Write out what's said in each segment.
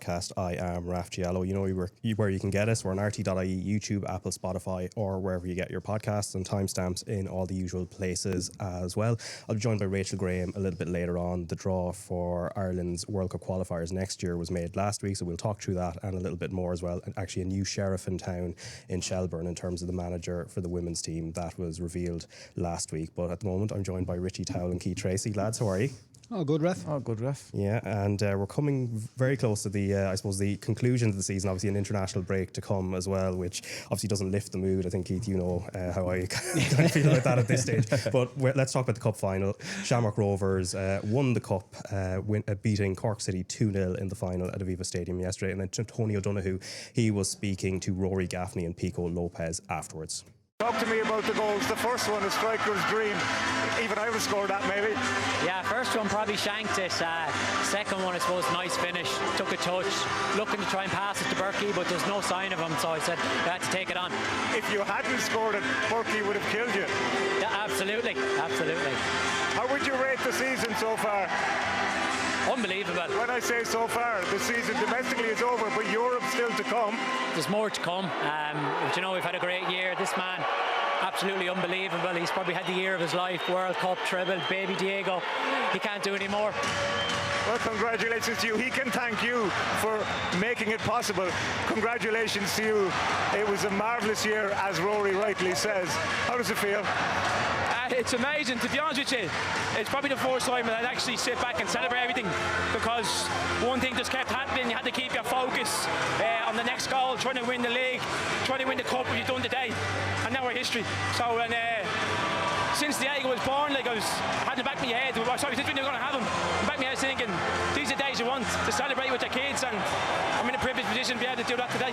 Podcast. I am Raf Diallo. You know where you can get us. We're on RTÉ.ie, YouTube, Apple, Spotify, or wherever you get your podcasts, and timestamps in all the usual places as well. I'll be joined by Rachel Graham a little bit later on. The draw for Ireland's World Cup qualifiers next year was made last week, so we'll talk through that and a little bit more as well. And actually a new sheriff in town in Shelbourne in terms of the manager for the women's team. That was revealed last week. But at the moment, I'm joined by Richie Towell and Keith Treacy. Lads, how are you? Oh, good, Raf. Yeah, and we're coming very close to the, I suppose, the conclusion of the season. Obviously, an international break to come as well, which obviously doesn't lift the mood. I think, Keith, you know how I kind of feel about that at this stage. But let's talk about the cup final. Shamrock Rovers won the cup, beating Cork City 2-0 in the final at Aviva Stadium yesterday. And then Tony O'Donoghue, he was speaking to Rory Gaffney and Pico Lopez afterwards. Talk to me about the goals. The first one, a striker's dream. Even I would score that, maybe. Yeah, first one probably shanked it. Second one, I suppose, nice finish. Took a touch, looking to try and pass it to Berkey, but there's no sign of him, so I said I had to take it on. If you hadn't scored it, Berkey would have killed you. Yeah, absolutely. How would you rate the season so far? Unbelievable. When I say so far, the season domestically is over, but Europe's still to come. There's more to come. But you know, we've had a great year. This man, absolutely unbelievable. He's probably had the year of his life. World Cup, treble, baby Diego. He can't do any more. Well, congratulations to you. He can thank you for making it possible. Congratulations to you. It was a marvellous year, as Rory rightly says. How does it feel? It's amazing, to be honest with you. It's probably the first time that I'd actually sit back and celebrate everything, because one thing just kept happening. You had to keep your focus on the next goal, trying to win the league, trying to win the cup, what you've done today, and now we're history. So, since Diego was born, like I had in the back of my head, sorry, since we knew we were going to have him, in the back of my head thinking, these are the days you want to celebrate with your kids, and I'm in a privileged position to be able to do that today.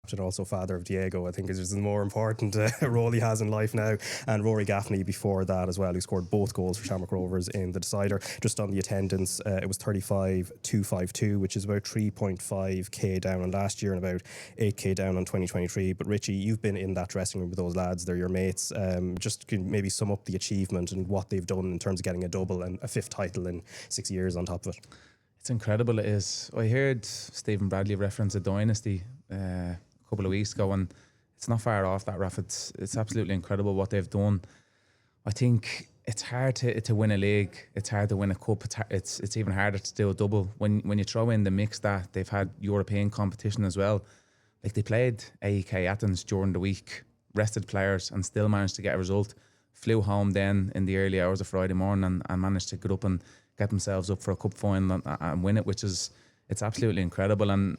And also father of Diego, I think, is the more important role he has in life now. And Rory Gaffney before that as well, who scored both goals for Shamrock Rovers in the decider. Just on the attendance, it was 35,252, which is about 3.5k down on last year and about 8k down on 2023. But Richie, you've been in that dressing room with those lads. They're your mates. Just can maybe sum up the achievement and what they've done in terms of getting a double and a fifth title in 6 years on top of it. It's incredible, it is. I heard Stephen Bradley reference a dynasty couple of weeks ago, and it's not far off that, Raf. It's absolutely incredible what they've done. I think it's hard to win a league. It's hard to win a cup. It's even harder to do a double when you throw in the mix that they've had European competition as well. Like, they played AEK Athens during the week, rested players, and still managed to get a result. Flew home then in the early hours of Friday morning and managed to get up and get themselves up for a cup final and win it, which is, it's absolutely incredible. And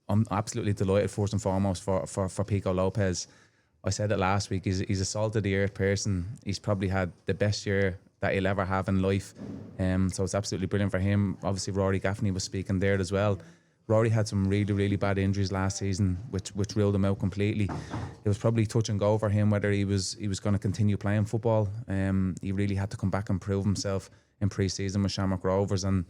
I'm absolutely delighted, first and foremost, for Pico Lopez. I said it last week, he's a salt of the earth person. He's probably had the best year that he'll ever have in life. So it's absolutely brilliant for him. Obviously, Rory Gaffney was speaking there as well. Rory had some really, really bad injuries last season, which ruled him out completely. It was probably touch and go for him whether he was going to continue playing football. He really had to come back and prove himself in pre-season with Shamrock Rovers, and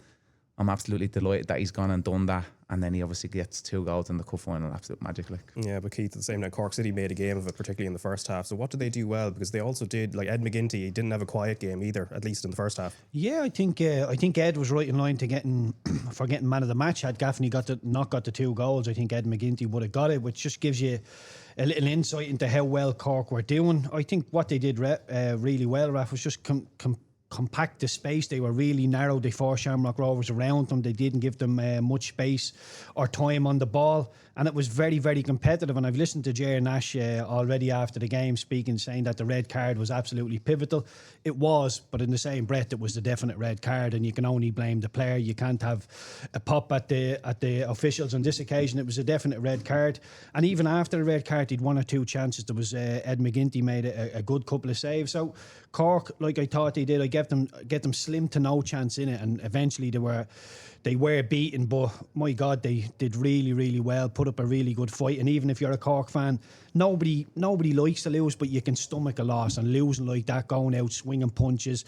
I'm absolutely delighted that he's gone and done that. And then he obviously gets 2 goals in the cup final. Absolute magic, like. Yeah, but Keith, at the same time, Cork City made a game of it, particularly in the first half. So what did they do well? Because they also did, like Ed McGinty, he didn't have a quiet game either, at least in the first half. Yeah, I think Ed was right in line to getting man of the match. Had Gaffney not got the 2 goals, I think Ed McGinty would have got it, which just gives you a little insight into how well Cork were doing. I think what they did really well, Raf, was just compact the space. They were really narrow. They forced Shamrock Rovers around them. They didn't give them much space or time on the ball, and it was very, very competitive. And I've listened to Jerry Nash already after the game speaking, saying that the red card was absolutely pivotal. It was, but in the same breath, it was the definite red card, and you can only blame the player. You can't have a pop at the officials. On this occasion, it was a definite red card. And even after the red card, he'd 1 or 2 chances. There was Ed McGinty made a good couple of saves. So Cork, like I thought they did, I get them slim to no chance in it, and eventually they were beaten, but my God, they did really, really well, put up a really good fight. And even if you're a Cork fan, nobody likes to lose, but you can stomach a loss, and losing like that, going out swinging punches,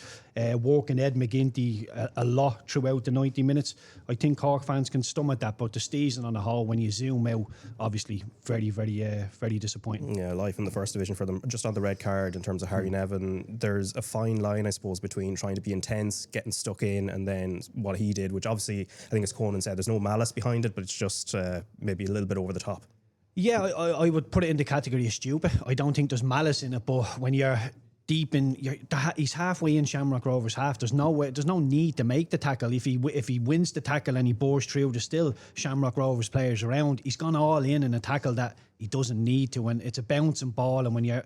working Ed McGinty a lot throughout the 90 minutes, I think Cork fans can stomach that. But the season on the whole, when you zoom out, obviously very, very, very disappointing. Yeah, life in the first division for them. Just on the red card, in terms of Harry Nevin, there's a fine line, I suppose, between between trying to be intense, getting stuck in, and then what he did, which obviously, I think as Conan said, there's no malice behind it, but it's just maybe a little bit over the top. Yeah, I would put it in the category of stupid. I don't think there's malice in it, but when you're deep in, he's halfway in Shamrock Rovers half. There's no need to make the tackle. If he wins the tackle and he bores through, there's still Shamrock Rovers players around. He's gone all in a tackle that he doesn't need to. And it's a bouncing ball, and when you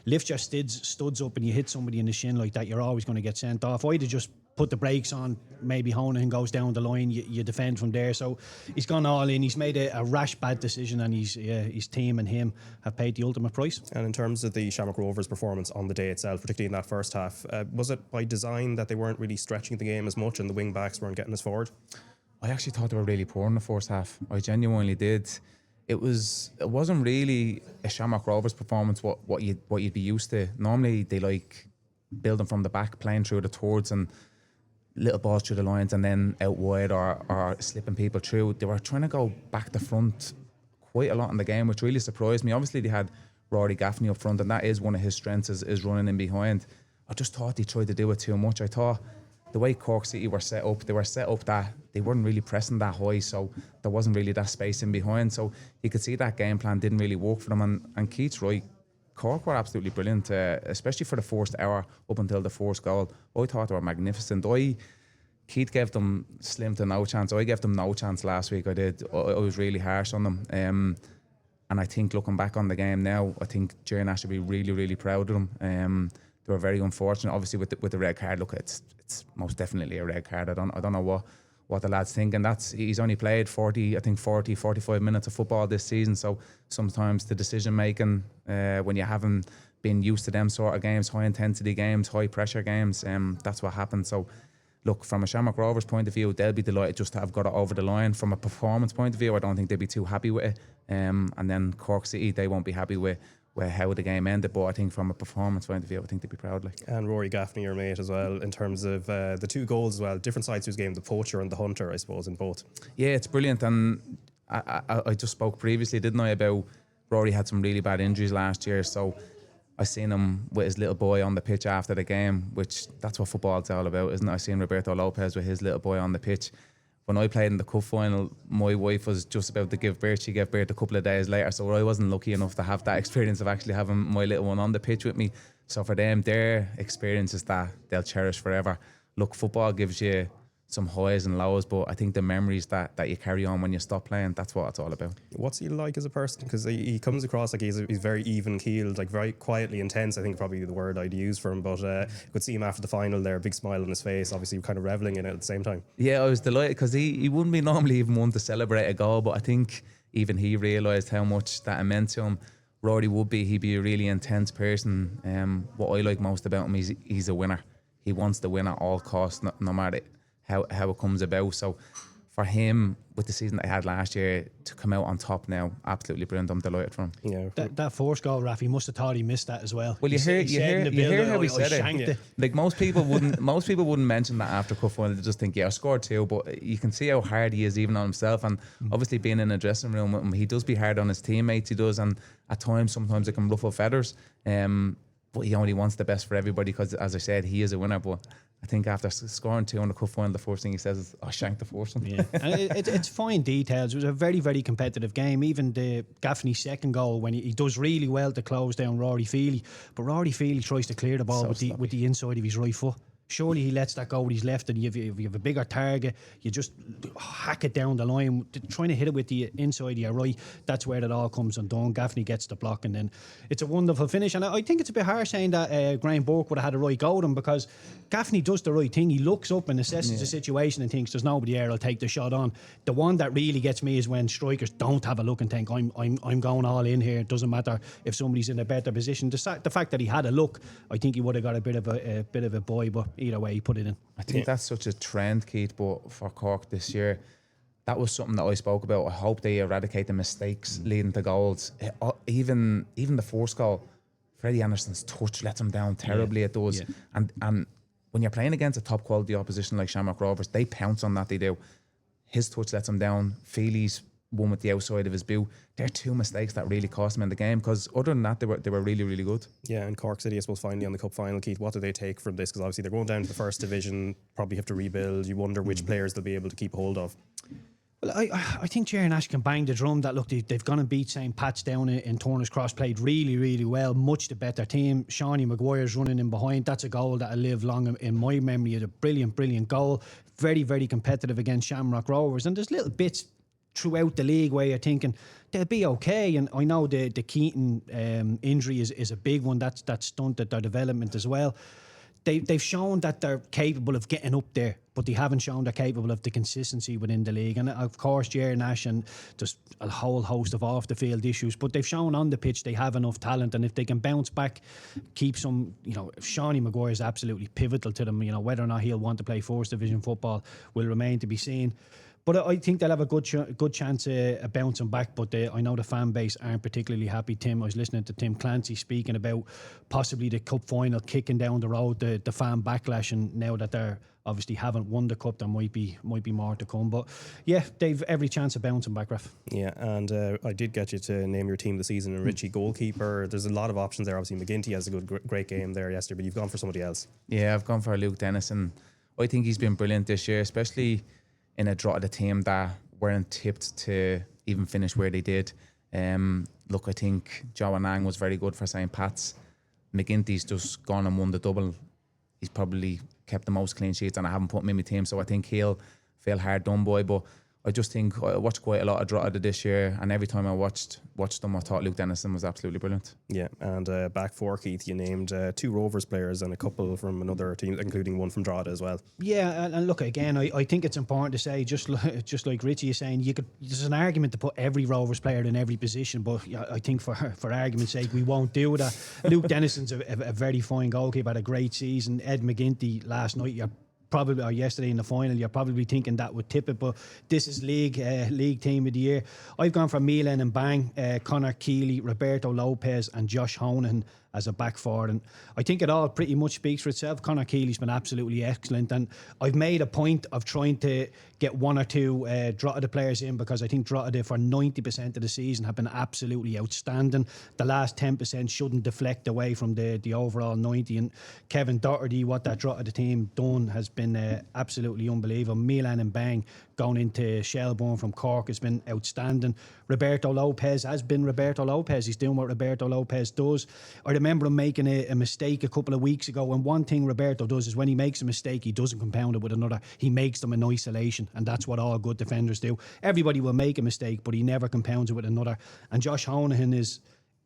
lift your studs up and you hit somebody in the shin like that, you're always going to get sent off. I'd have just put the brakes on, maybe Honan goes down the line, you defend from there. So he's gone all in. He's made a rash, bad decision, and his team and him have paid the ultimate price. And in terms of the Shamrock Rovers performance on the day itself, particularly in that first half, was it by design that they weren't really stretching the game as much and the wing backs weren't getting as forward? I actually thought they were really poor in the first half. I genuinely did. It wasn't really a Shamrock Rovers performance what you'd be used to. Normally they like building from the back, playing through the thirds and little balls through the lines and then out wide or slipping people through. They were trying to go back to front quite a lot in the game, which really surprised me. Obviously they had Rory Gaffney up front, and that is one of his strengths is running in behind. I just thought he tried to do it too much. I thought the way Cork City were set up, they were set up that they weren't really pressing that high, so there wasn't really that space in behind. So you could see that game plan didn't really work for them. And Keith's right, Cork were absolutely brilliant, especially for the first hour up until the first goal. I thought they were magnificent. Keith gave them slim to no chance. I gave them no chance last week. I did. I was really harsh on them. And I think looking back on the game now, I think Jerry Nash should be really, really proud of them. They were very unfortunate, obviously, with the red card. Look, it's most definitely a red card. I don't know what the lads think, and he's only played 45 minutes of football this season. So sometimes the decision making, when you haven't been used to them sort of games, high intensity games, high pressure games, that's what happens. So look, from a Shamrock Rovers point of view, they'll be delighted just to have got it over the line. From a performance point of view, I don't think they'll be too happy with it. And then Cork City, they won't be happy with how the game ended, but I think from a performance point of view, I think they'd be proud. And Rory Gaffney, your mate as well, in terms of the two goals as well, different sides to his game, the poacher and the hunter, I suppose, in both. Yeah, it's brilliant. And I just spoke previously, didn't I, about Rory had some really bad injuries last year, so I seen him with his little boy on the pitch after the game, which that's what football's all about, isn't it? I seen Roberto Lopez with his little boy on the pitch. When I played in the cup final, my wife was just about to give birth. She gave birth a couple of days later, so I wasn't lucky enough to have that experience of actually having my little one on the pitch with me. So for them, their experience is that they'll cherish forever. Look, football gives you some highs and lows, but I think the memories that you carry on when you stop playing, that's what it's all about. What's he like as a person? Because he comes across like he's very even-keeled, like very quietly intense, I think probably the word I'd use for him, but you could see him after the final there, a big smile on his face, obviously kind of revelling in it at the same time. Yeah, I was delighted because he wouldn't be normally even one to celebrate a goal, but I think even he realised how much that meant to him. Rory he'd be a really intense person. What I like most about him is he's a winner. He wants to win at all costs, no matter how it comes about. So for him, with the season that he had last year, to come out on top now, absolutely brilliant. I'm delighted for him. Yeah, that first goal, Raf, he must have thought he missed that as well. Well, you hear how he said it. Like most people wouldn't mention that after cup final. They just think, yeah, I scored two. But you can see how hard he is even on himself. And obviously being in a dressing room with him, he does be hard on his teammates. He does, and at times, sometimes it can ruffle feathers. But he only wants the best for everybody because, as I said, he is a winner. But I think after scoring two on the cup final, the first thing he says is, I shanked the first one. Yeah, and it's fine details. It was a very, very competitive game. Even the Gaffney's second goal, when he does really well to close down Rory Feely, but Rory Feely tries to clear the ball with the inside of his right foot. Surely he lets that go with his left, and you have a bigger target, you just hack it down the line, trying to hit it with the inside of your right. That's where it all comes undone. Gaffney gets the block, and then it's a wonderful finish. And I think it's a bit harsh saying that Graham Burke would have had a right go at him, because Gaffney does the right thing. He looks up and assesses the situation and thinks there's nobody there, I'll take the shot on. The one that really gets me is when strikers don't have a look and think, I'm going all in here. It doesn't matter if somebody's in a better position. The fact that he had a look, I think he would have got a bit of a boy, but either way, he put it in. I think that's such a trend, Keith, but for Cork this year, that was something that I spoke about. I hope they eradicate the mistakes leading to goals. Even the first goal, Freddie Anderson's touch lets him down terribly. It does. Yeah. And when you're playing against a top quality opposition like Shamrock Rovers, they pounce on that. They do. His touch lets him down. Feely's one with the outside of his boot. They're two mistakes that really cost him in the game, because other than that, they were really, really good. Yeah, and Cork City, I suppose, finally on the cup final, Keith, what do they take from this? Because obviously they're going down to the first division, probably have to rebuild. You wonder which players they'll be able to keep hold of. Well, I think Jerry Nash can bang the drum that, look, they've gone and beat St. Pat's down in Turner's Cross, played really, really well, much the better team. Shawnee Maguire's running in behind. That's a goal that'll live long in my memory. It's a brilliant, brilliant goal. Very, very competitive against Shamrock Rovers. And there's little bits throughout the league where you're thinking they'll be okay. And I know the Keaton injury is a big one. That's stunted their development as well. They've shown that they're capable of getting up there, but they haven't shown they're capable of the consistency within the league. And of course, Jerry Nash and just a whole host of off-the-field issues, but they've shown on the pitch they have enough talent. And if they can bounce back, keep some, Shawnee Maguire is absolutely pivotal to them. Whether or not he'll want to play first division football will remain to be seen. But I think they'll have a good chance of bouncing back. But I know the fan base aren't particularly happy. I was listening to Tim Clancy speaking about possibly the cup final kicking down the road, the fan backlash, and now that they're obviously haven't won the cup, there might be more to come. But yeah, they've every chance of bouncing back, Raf. Yeah, and I did get you to name your team this season, and Richie goalkeeper. There's a lot of options there. Obviously, McGinty has a great game there yesterday, but you've gone for somebody else. Yeah, I've gone for Luke Dennison. I think he's been brilliant this year, especially in a draw of the team that weren't tipped to even finish where they did. Look, I think Joe Anang was very good for St. Pat's. McGinty's just gone and won the double. He's probably kept the most clean sheets, and I haven't put him in my team, so I think he'll feel hard done by. But I just think I watched quite a lot of Drita this year, and every time I watched them, I thought Luke Dennison was absolutely brilliant. Yeah, and back four, Keith, you named two Rovers players and a couple from another team, including one from Drita as well. Yeah, and look, again, I think it's important to say, just like Richie is saying, there's an argument to put every Rovers player in every position, but I think for argument's sake, we won't do that. Luke Dennison's a very fine goalkeeper, had a great season. Ed McGinty last night, or yesterday in the final, you're probably thinking that would tip it, but this is league team of the year. I've gone for Milan and Bang, Connor Keeley, Roberto Lopez and Josh Honahan as a back forward, and I think it all pretty much speaks for itself. Connor Keeley's been absolutely excellent, and I've made a point of trying to get one or two Drogheda players in, because I think Drogheda for 90% of the season have been absolutely outstanding. The last 10% shouldn't deflect away from the overall 90, and Kevin Doherty, what that Drogheda team done has been absolutely unbelievable. Milan and Bang going into Shelbourne from Cork has been outstanding. Roberto Lopez has been Roberto Lopez. He's doing what Roberto Lopez does. I remember him making a mistake a couple of weeks ago, and one thing Roberto does is when he makes a mistake, he doesn't compound it with another. He makes them in isolation, and that's what all good defenders do. Everybody will make a mistake, but he never compounds it with another. And Josh Honahan is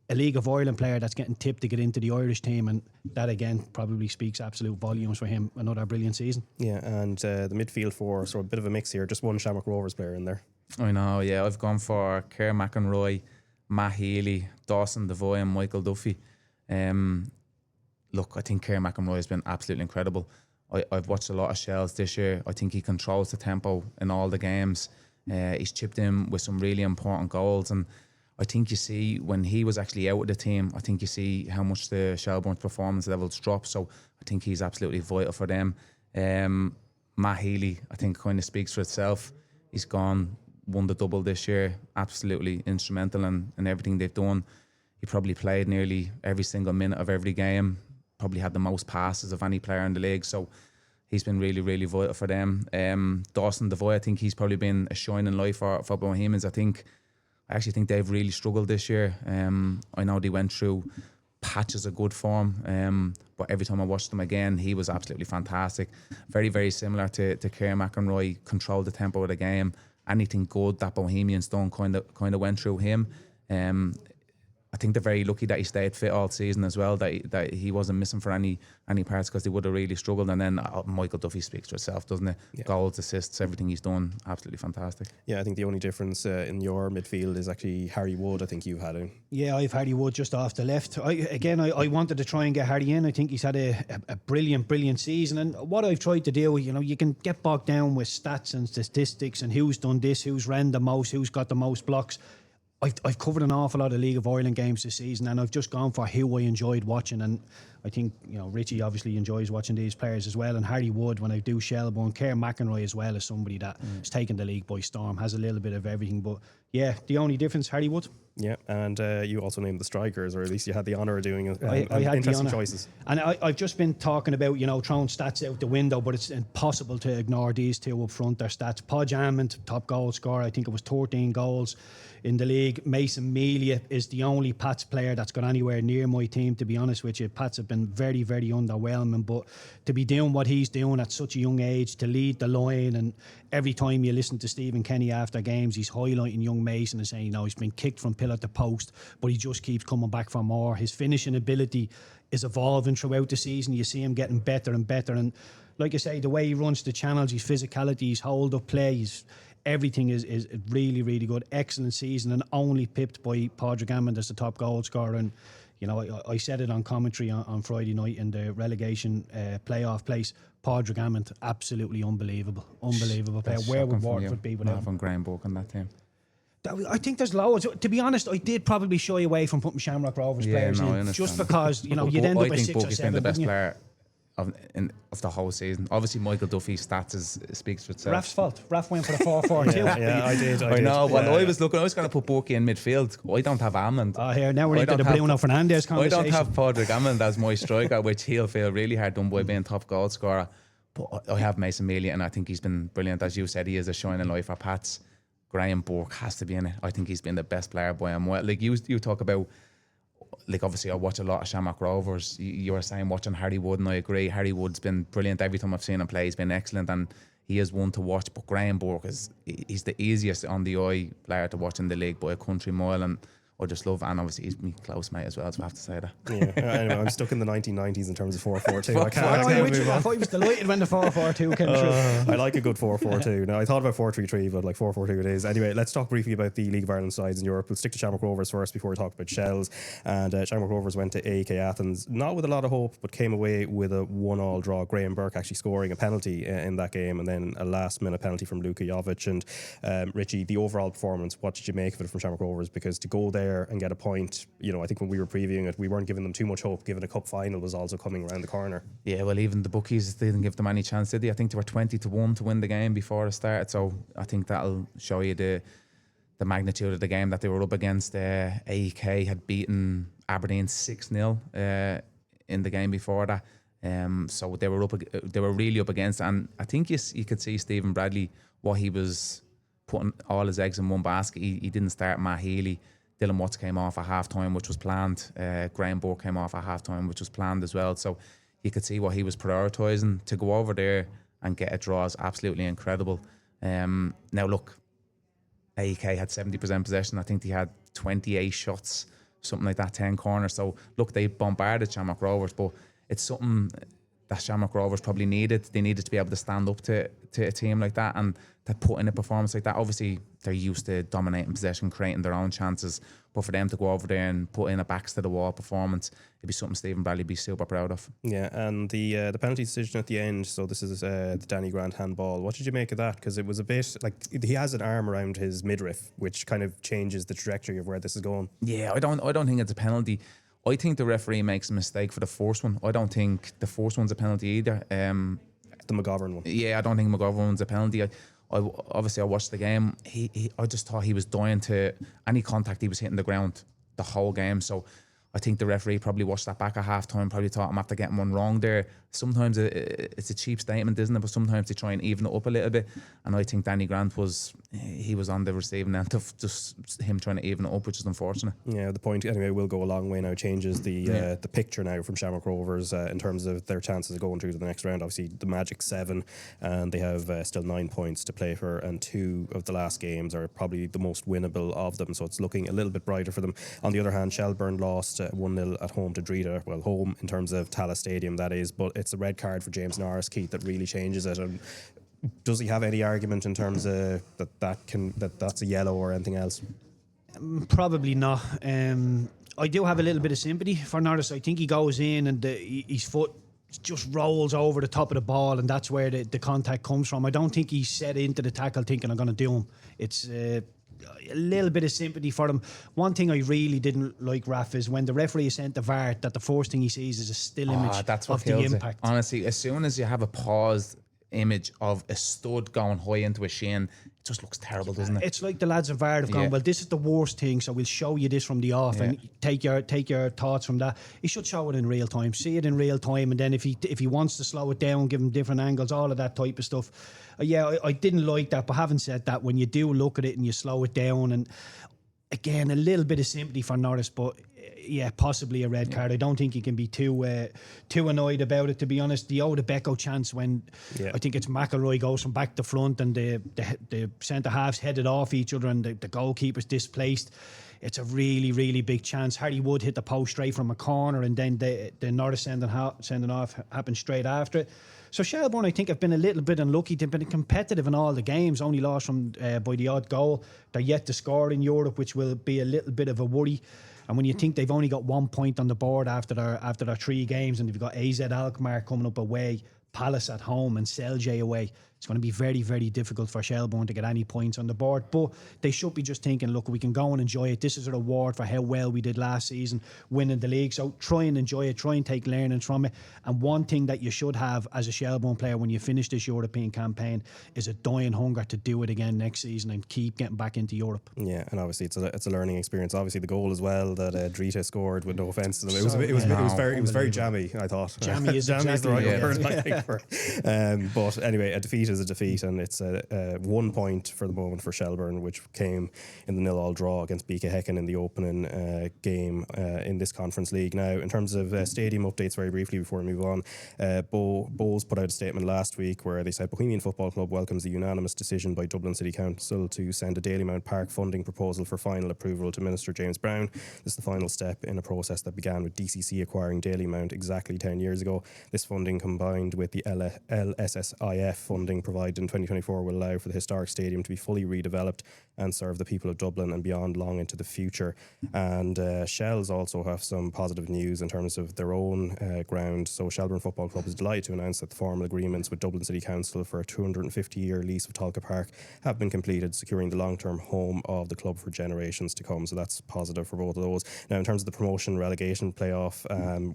a League of Ireland player that's getting tipped to get into the Irish team, and that again probably speaks absolute volumes for him. Another brilliant season. Yeah, and the midfield for sort of a bit of a mix here, just one Shamrock Rovers player in there. I know, yeah, I've gone for Kerr McEnroy, Matt Healy, Dawson Devoy and Michael Duffy. Look, I think Kerr McEnroy has been absolutely incredible. I've watched a lot of Shells this year. I think he controls the tempo in all the games. He's chipped in with some really important goals, and I think you see when he was actually out of the team, I think you see how much the Shelbourne's performance levels drop. So I think he's absolutely vital for them. Matt Healy, I think, kind of speaks for itself. He's won the double this year, absolutely instrumental in everything they've done. He probably played nearly every single minute of every game, probably had the most passes of any player in the league. So he's been really, really vital for them. Dawson Devoy, I think he's probably been a shining light for Bohemians. I actually think they've really struggled this year. I know they went through patches of good form, but every time I watched them again, he was absolutely fantastic. Very, very similar to Kerr McEnroy, controlled the tempo of the game. Anything good that Bohemians done kind of went through him. I think they're very lucky that he stayed fit all season as well, that he wasn't missing for any parts, because they would have really struggled. And then Michael Duffy speaks for itself, doesn't it? Yeah. Goals, assists, everything he's done, absolutely fantastic. Yeah, I think the only difference in your midfield is actually Harry Wood. I think you've had him. Yeah, I've Harry Wood just off the left. I wanted to try and get Harry in. I think he's had a brilliant season. And what I've tried to do, you can get bogged down with stats and statistics and who's done this, who's ran the most, who's got the most blocks. I've covered an awful lot of League of Ireland games this season, and I've just gone for who I enjoyed watching. And I think, Richie obviously enjoys watching these players as well, and Harry Wood, when I do Shelbourne, Kerr McEnroy as well, as somebody that has taken the league by storm, has a little bit of everything. But yeah, the only difference, Harry Wood. Yeah, and you also named the strikers, or at least you had the honour of doing I had interesting choices. And I've just been talking about, throwing stats out the window, but it's impossible to ignore these two up front, their stats. Podge Amond, top goal scorer, I think it was 13 goals in the league. Mason Melia is the only Pats player that's got anywhere near my team, to be honest with you. Pats have been very, very underwhelming, but to be doing what he's doing at such a young age, to lead the line, and every time you listen to Stephen Kenny after games, he's highlighting young Mason and saying, he's been kicked from pillar to post, but he just keeps coming back for more. His finishing ability is evolving throughout the season. You see him getting better and better, and like I say, the way he runs the channels, his physicality, his hold-up play, everything is really, really good. Excellent season, and only pipped by Podge Amond as the top goal scorer. And I said it on commentary on Friday night in the relegation playoff place. Podge Amond, absolutely unbelievable player. Where would Waterford be without him? Graham Burke on that team. I think there's loads. To be honest, I did probably shy away from putting Shamrock Rovers players in, just because you'd end up with 6 or 7. I think Burke's been the best player of the whole season. Obviously, Michael Duffy's stats speaks for itself. Raf's fault. Raf went for the 4-4-2. Yeah, I did. I know. Well, I was going to put Burke in midfield. I don't have Amond. Here now we're into the Bruno Fernandes conversation. I don't have Podrick Amond as my striker, which he'll feel really hard done by being top goal scorer. But I have Mason Melia, and I think he's been brilliant. As you said, he is a shining light for Pats. Graham Burke has to be in it. I think he's been the best player by a mile. Like you talk about. Like, obviously I watch a lot of Shamrock Rovers. You were saying watching Harry Wood, and I agree. Harry Wood's been brilliant every time I've seen him play. He's been excellent, and he is one to watch. But Graham Burke he's the easiest on the eye player to watch in the league by a country mile, and I just love, and obviously he's my close mate as well, so I have to say that. Yeah, anyway, I'm stuck in the 1990s in terms of 4-4-2. I thought he was delighted when the 4-4-2 came through. I like a good 4-4-2. Now, I thought about 4-3-3, but like 4-4-2 it is. Anyway, let's talk briefly about the League of Ireland sides in Europe. We'll stick to Shamrock Rovers first before we talk about Shells. And Shamrock Rovers went to AEK Athens, not with a lot of hope, but came away with a 1-1 draw. Graham Burke actually scoring a penalty in that game, and then a last-minute penalty from Luka Jovic. And Richie, the overall performance, what did you make of it from Shamrock Rovers? Because to go there and get a point, I think when we were previewing it, we weren't giving them too much hope, given a cup final was also coming around the corner. Yeah, well, even the bookies didn't give them any chance, did they? I think they were 20-1 to win the game before it started, so I think that'll show you the magnitude of the game that they were up against. AEK had beaten Aberdeen 6-0 in the game before that, so they were really up against it. And I think you could see Stephen Bradley, what he was putting all his eggs in one basket. He didn't start Matt Healy. Dylan Watts came off at half-time, which was planned. Graham Burke came off at half-time, which was planned as well. So you could see what he was prioritising. To go over there and get a draw is absolutely incredible. Now, look, AEK had 70% possession. I think they had 28 shots, something like that, 10 corners. So, look, they bombarded Shamrock Rovers, but it's something that Shamrock Rovers probably needed. They needed to be able to stand up to a team like that, and to put in a performance like that. Obviously, they're used to dominating possession, creating their own chances, but for them to go over there and put in a backs to the wall performance, it'd be something Stephen Bradley would be super proud of. Yeah, and the penalty decision at the end, so this is the Danny Grant handball. What did you make of that? Because it was a bit like he has an arm around his midriff, which kind of changes the trajectory of where this is going. Yeah, I don't think it's a penalty. I think the referee makes a mistake for the first one. I don't think the first one's a penalty either. The McGovern one. Yeah, I don't think McGovern one's a penalty. I watched the game. I just thought he was dying to any contact. He was hitting the ground the whole game. So I think the referee probably watched that back at half-time, probably thought I'm after getting one wrong there. Sometimes it's a cheap statement, isn't it? But sometimes they try and even it up a little bit. And I think Danny Grant was on the receiving end of just him trying to even it up, which is unfortunate. Yeah, the point anyway will go a long way now. Changes the picture now from Shamrock Rovers in terms of their chances of going through to the next round. Obviously, the Magic 7, and they have still 9 points to play for, and 2 of the last games are probably the most winnable of them. So it's looking a little bit brighter for them. On the other hand, Shelbourne lost 1-0 at home to Drita. Well, home in terms of Tallaght Stadium, that is, but it's a red card for James Norris, Keith, that really changes it. And does he have any argument in terms of that's a yellow or anything else? Probably not. I do have a little bit of sympathy for Norris. I think he goes in and his foot just rolls over the top of the ball, and that's where the contact comes from. I don't think he's set into the tackle thinking I'm going to do him. It's a little bit of sympathy for them. One thing I really didn't like, Raf, is when the referee sent the VAR, that the first thing he sees is a still image that's what of the kills impact. it. Honestly, as soon as you have a paused image of a stud going high into a shin, it just looks terrible, doesn't it? It's like the lads of VAR have gone, well, this is the worst thing, so we'll show you this from the off and take your thoughts from that. He should show it in real time, see it in real time, and then if he wants to slow it down, give him different angles, all of that type of stuff. I didn't like that, but having said that, when you do look at it and you slow it down, and again, a little bit of sympathy for Norris, but possibly a red card. I don't think you can be too annoyed about it, to be honest. The Becco chance when I think it's McElroy goes from back to front and the centre halves headed off each other and the goalkeeper's displaced. It's a really, really big chance. Harry Wood hit the post straight from a corner, and then the Norris sending off happened straight after it. So Shelbourne, I think, have been a little bit unlucky. They've been competitive in all the games, only lost from by the odd goal. They're yet to score in Europe, which will be a little bit of a worry. And when you think they've only got 1 point on the board after their 3 games, and they've got AZ Alkmaar coming up away, Palace at home and Celje away, it's going to be very, very difficult for Shelbourne to get any points on the board. But they should be just thinking, look, we can go and enjoy it. This is a reward for how well we did last season, winning the league. So try and enjoy it, try and take learnings from it. And one thing that you should have as a Shelbourne player when you finish this European campaign is a dying hunger to do it again next season and keep getting back into Europe. Yeah, and obviously it's a learning experience. Obviously the goal as well that Drita scored, with no offence to them, it was very jammy, I thought. Jammy is exactly the right word, I think. But anyway, a defeat is a defeat, and it's 1 point for the moment for Shelbourne, which came in the 0-0 draw against BK Häcken in the opening game in this Conference League. Now, in terms of stadium updates, very briefly before we move on, Bowes put out a statement last week where they said Bohemian Football Club welcomes the unanimous decision by Dublin City Council to send a Dalymount Park funding proposal for final approval to Minister James Brown. This is the final step in a process that began with DCC acquiring Dalymount exactly 10 years ago. This funding, combined with the LSSIF funding provided in 2024, will allow for the historic stadium to be fully redeveloped and serve the people of Dublin and beyond long into the future. And Shells also have some positive news in terms of their own ground. So Shelbourne Football Club is delighted to announce that the formal agreements with Dublin City Council for a 250-year lease of Tolka Park have been completed, securing the long-term home of the club for generations to come. So that's positive for both of those. Now, in terms of the promotion relegation playoff,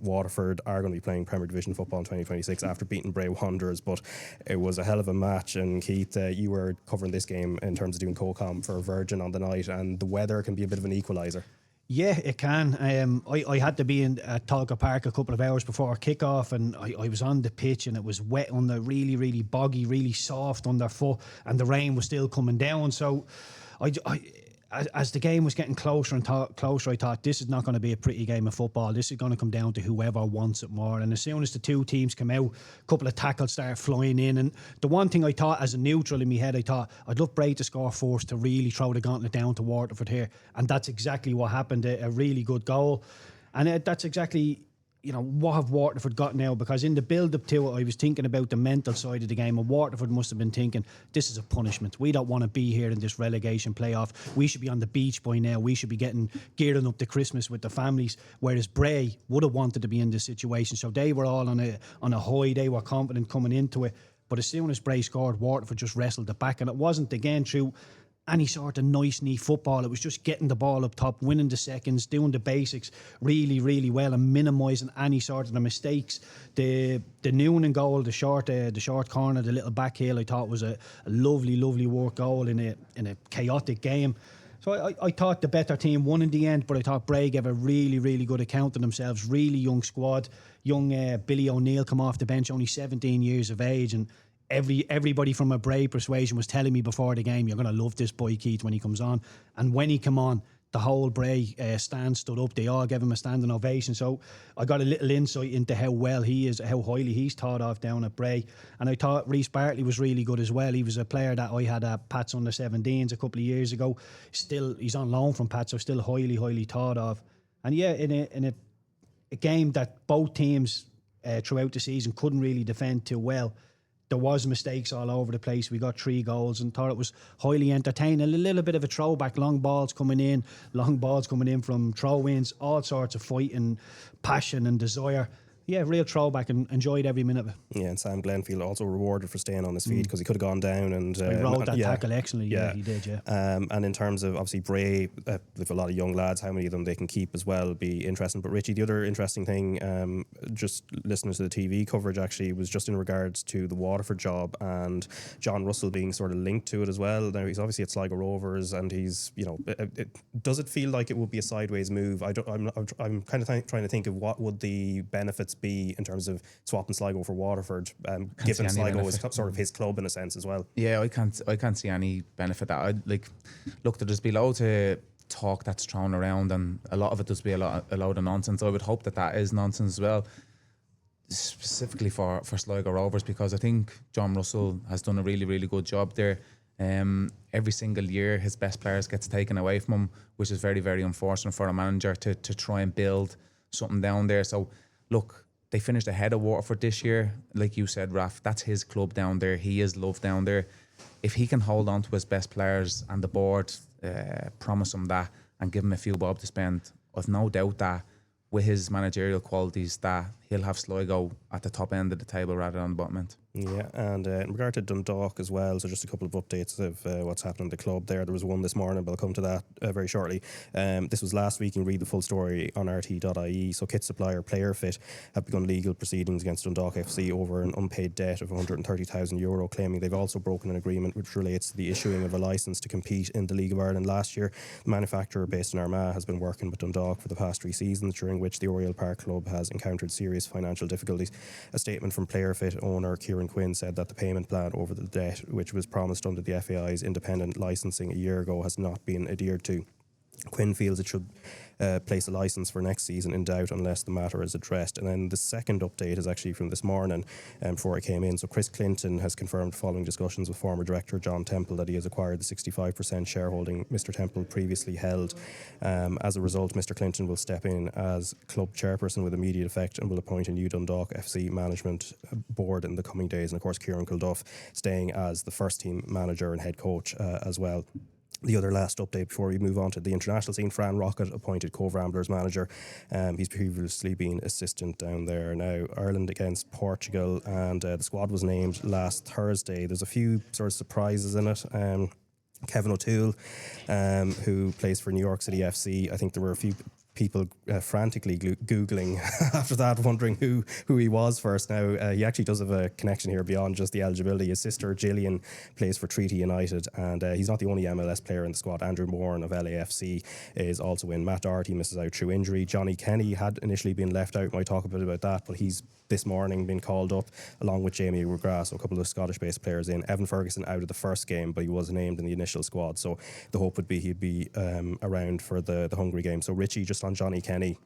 Waterford are going to be playing Premier Division football in 2026 after beating Bray Wanderers, but it was a hell of a match. And Keith, you were covering this game in terms of doing co-com for Virgin on the night, and the weather can be a bit of an equaliser. Yeah, it can. I had to be in Tolka Park a couple of hours before kick-off, and I was on the pitch and it was wet under, really, really boggy, really soft underfoot, and the rain was still coming down. So as the game was getting closer and closer, I thought this is not going to be a pretty game of football. This is going to come down to whoever wants it more. And as soon as the two teams come out, a couple of tackles started flying in. And the one thing I thought, as a neutral in my head, I thought I'd love Bray to score first to really throw the gauntlet down to Waterford here. And that's exactly what happened. A really good goal. And that's exactly, what have Waterford got now? Because in the build-up to it, I was thinking about the mental side of the game, and Waterford must have been thinking, this is a punishment. We don't want to be here in this relegation playoff. We should be on the beach by now. We should be gearing up to Christmas with the families, whereas Bray would have wanted to be in this situation. So they were all on a high. They were confident coming into it. But as soon as Bray scored, Waterford just wrestled it back, and it wasn't, again, through any sort of nice, neat football. It was just getting the ball up top, winning the seconds, doing the basics really, really well, and minimising any sort of the mistakes. The Noonan goal, the short corner, the little back heel, I thought was a lovely, lovely work goal in a chaotic game. So I thought the better team won in the end, but I thought Bray gave a really, really good account of themselves. Really young squad. Young Billy O'Neill come off the bench, only 17 years of age, and everybody from a Bray persuasion was telling me before the game, you're going to love this boy Keith when he comes on. And when he came on, the whole Bray stand stood up. They all gave him a standing ovation. So I got a little insight into how well he is, how highly he's thought of down at Bray. And I thought Rhys Bartley was really good as well. He was a player that I had at Pats under 17s a couple of years ago. He's on loan from Pats, so still highly, highly thought of. And yeah, in a game that both teams throughout the season couldn't really defend too well, there was mistakes all over the place. We got 3 goals and thought it was highly entertaining. A little bit of a throwback, long balls coming in from throw-ins, all sorts of fighting, passion and desire. real throwback, and enjoyed every minute of it. Yeah, and Sam Glenfield also rewarded for staying on his feet because he could have gone down and He rode that tackle excellently. Yeah, he did. Yeah. And in terms of obviously Bray, with a lot of young lads, how many of them they can keep as well be interesting. But Richie, the other interesting thing, just listening to the TV coverage actually, was just in regards to the Waterford job and John Russell being sort of linked to it as well. Now he's obviously at Sligo Rovers, and he's, you know, does it feel like it would be a sideways move? I'm kind of trying to think of what would the benefits be in terms of swapping Sligo for Waterford, given Sligo is sort of his club in a sense as well. Yeah, I can't see any benefit that. Look, there's be loads of talk that's thrown around, and a lot of it does be a load of nonsense. I would hope that is nonsense as well, specifically for Sligo Rovers, because I think John Russell has done a really, really good job there. Every single year his best players gets taken away from him, which is very, very unfortunate for a manager to try and build something down there. So look, they finished ahead of Waterford this year. Like you said, Raf, that's his club down there. He is loved down there. If he can hold on to his best players and the board promise him that and give him a few bob to spend, I've no doubt that with his managerial qualities that he'll have Sligo at the top end of the table rather than the bottom end. Yeah, and in regard to Dundalk as well, so just a couple of updates of what's happening in the club there. There was one this morning, but I'll come to that very shortly. This was last week. You can read the full story on RTÉ.ie. So kit supplier PlayerFit have begun legal proceedings against Dundalk FC over an unpaid debt of €130,000, claiming they've also broken an agreement which relates to the issuing of a licence to compete in the League of Ireland last year. The manufacturer based in Armagh has been working with Dundalk for the past 3 seasons, during which the Oriel Park club has encountered serious financial difficulties. A statement from PlayerFit owner Kieran Quinn said that the payment plan over the debt, which was promised under the FAI's independent licensing a year ago, has not been adhered to. Quinn feels it should place a licence for next season in doubt unless the matter is addressed. And then the second update is actually from this morning before I came in. So Chris Clinton has confirmed, following discussions with former director John Temple, that he has acquired the 65% shareholding Mr Temple previously held. As a result, Mr Clinton will step in as club chairperson with immediate effect and will appoint a new Dundalk FC management board in the coming days. And of course, Kieran Kilduff staying as the first team manager and head coach as well. The other last update before we move on to the international scene: Fran Rocket appointed Cove Ramblers manager. He's previously been assistant down there. Now, Ireland against Portugal, and the squad was named last Thursday. There's a few sort of surprises in it. Kevin O'Toole, who plays for New York City FC. I think there were a few people frantically Googling after that, wondering who he was first. Now, he actually does have a connection here beyond just the eligibility. His sister Gillian plays for Treaty United, and he's not the only MLS player in the squad. Andrew Moran of LAFC is also in. Matt Doherty misses out through injury. Johnny Kenny had initially been left out. Might talk a bit about that, but he's this morning been called up along with Jamie Regrass, so a couple of Scottish-based players in. Evan Ferguson out of the first game, but he was named in the initial squad, so the hope would be he'd be around for the Hungary game. So Richie, just on Johnny Kenny,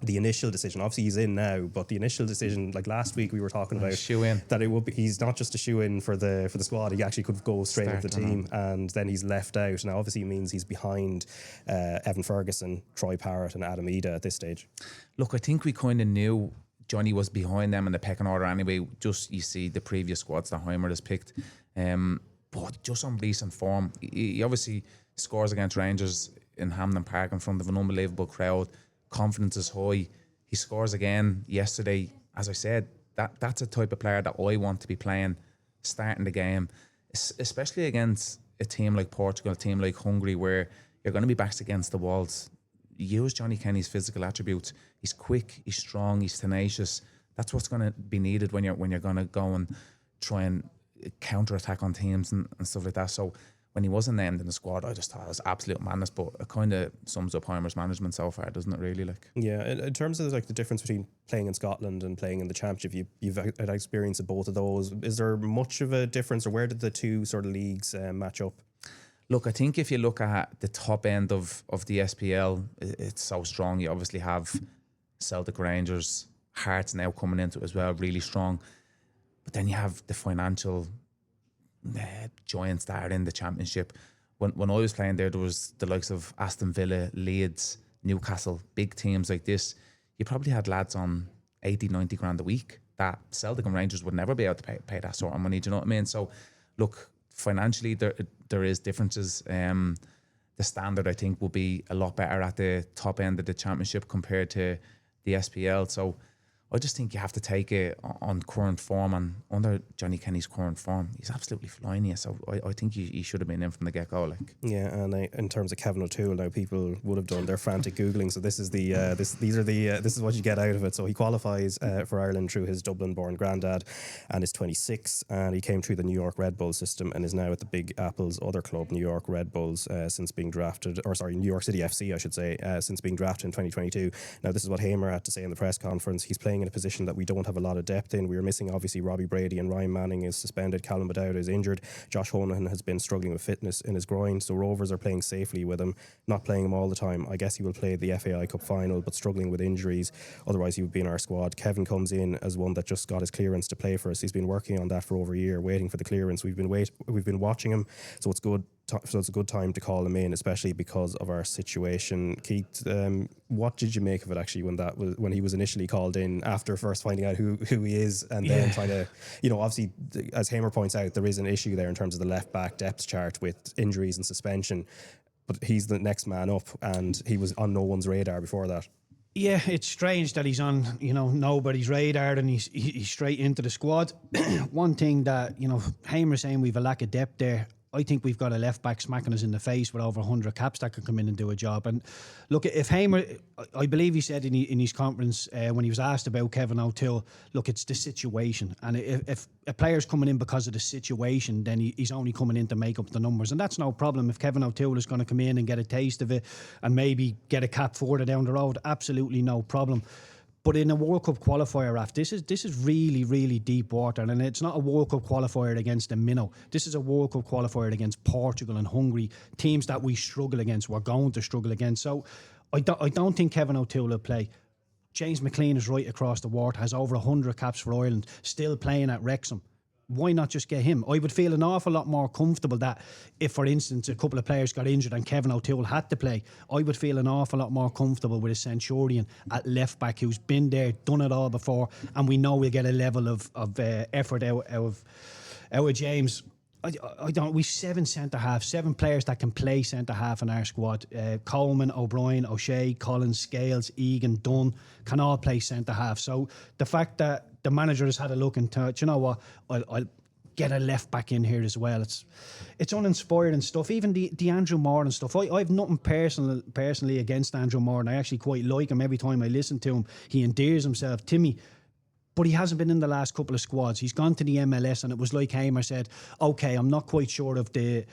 the initial decision, obviously he's in now, but the initial decision, like last week we were talking about that it would be, he's not just a shoe-in for the squad, he actually could go straight with the team, and then he's left out. Now obviously it means he's behind Evan Ferguson, Troy Parrott and Adam Ida at this stage. Look, I think we kind of knew Johnny was behind them in the pecking order anyway. Just, you see the previous squads that Heimer has picked, but just on recent form, he obviously scores against Rangers in Hampden Park in front of an unbelievable crowd. Confidence is high. He scores again yesterday. As I said, that's a type of player that I want to be playing, starting the game, especially against a team like Portugal, a team like Hungary, where you're going to be backs against the walls. Use Johnny Kenny's physical attributes. He's quick, he's strong, he's tenacious. That's what's going to be needed when you're going to go and try and counter-attack on teams and stuff like that. So when he wasn't named in the squad, I just thought it was absolute madness, but it kind of sums up Heimer's management so far, doesn't it really? Like, yeah, in terms of like the difference between playing in Scotland and playing in the Championship, you've had experience of both of those. Is there much of a difference, or where did the two sort of leagues match up? Look, I think if you look at the top end of the SPL, it's so strong. You obviously have Celtic, Rangers, Hearts now coming into it as well, really strong. But then you have the financial giants that are in the Championship. When I was playing there was the likes of Aston Villa, Leeds, Newcastle, big teams like this. You probably had lads on 80, 90 grand a week that Celtic and Rangers would never be able to pay that sort of money. Do you know what I mean? So, look, financially there is differences. The standard, I think, will be a lot better at the top end of the Championship compared to the SPL. So I just think you have to take it on current form, and under Johnny Kenny's current form, he's absolutely flying here. So I think he should have been in from the get-go. Like. Yeah, and in terms of Kevin O'Toole, now people would have done their frantic googling. So this is this is what you get out of it. So he qualifies for Ireland through his Dublin-born granddad, and is 26, and he came through the New York Red Bull system and is now at the Big Apple's other club, New York Red Bulls, since being drafted, New York City FC, I should say, since being drafted in 2022. Now this is what Hamer had to say in the press conference. He's playing in a position that we don't have a lot of depth in. We are missing, obviously, Robbie Brady, and Ryan Manning is suspended. Callum O'Dowd is injured. Josh Honahan has been struggling with fitness in his groin, so Rovers are playing safely with him, not playing him all the time. I guess he will play the FAI Cup final, but struggling with injuries. Otherwise, he would be in our squad. Kevin comes in as one that just got his clearance to play for us. He's been working on that for over a year, waiting for the clearance. We've been watching him, so it's good. So it's a good time to call him in, especially because of our situation. Keith, what did you make of it actually when he was initially called in after first finding out who he is, and then trying to, obviously, as Hamer points out, there is an issue there in terms of the left back depth chart with injuries and suspension, but he's the next man up, and he was on no one's radar before that. Yeah, it's strange that he's on, nobody's radar and he's straight into the squad. One thing that, Hamer's saying we've a lack of depth there. I think we've got a left back smacking us in the face with over 100 caps that could come in and do a job. And look, if Hamer, I believe he said in his conference when he was asked about Kevin O'Toole, look, it's the situation. And if a player's coming in because of the situation, then he's only coming in to make up the numbers. And that's no problem. If Kevin O'Toole is going to come in and get a taste of it and maybe get a cap further down the road, absolutely no problem. But in a World Cup qualifier, Raf, this is really, really deep water. And it's not a World Cup qualifier against a minnow. This is a World Cup qualifier against Portugal and Hungary, teams that we struggle against, we're going to struggle against. So I don't think Kevin O'Toole will play. James McLean is right across the water, has over 100 caps for Ireland, still playing at Wrexham. Why not just get him? I would feel an awful lot more comfortable that if, for instance, a couple of players got injured and Kevin O'Toole had to play, I would feel an awful lot more comfortable with a Centurion at left back who's been there, done it all before, and we know we'll get a level of effort out of James. I don't. We've 7 centre halves, 7 players that can play centre half in our squad. Coleman, O'Brien, O'Shea, Collins, Scales, Egan, Dunn can all play centre half. So the fact that the manager has had a look and thought, you know what, I'll get a left back in here as well. It's uninspired and stuff. Even the Andrew Moore and stuff. I have nothing personally against Andrew Moore, and I actually quite like him. Every time I listen to him, he endears himself to me. But he hasn't been in the last couple of squads. He's gone to the MLS, and it was like Hamer said, okay, I'm not quite sure of the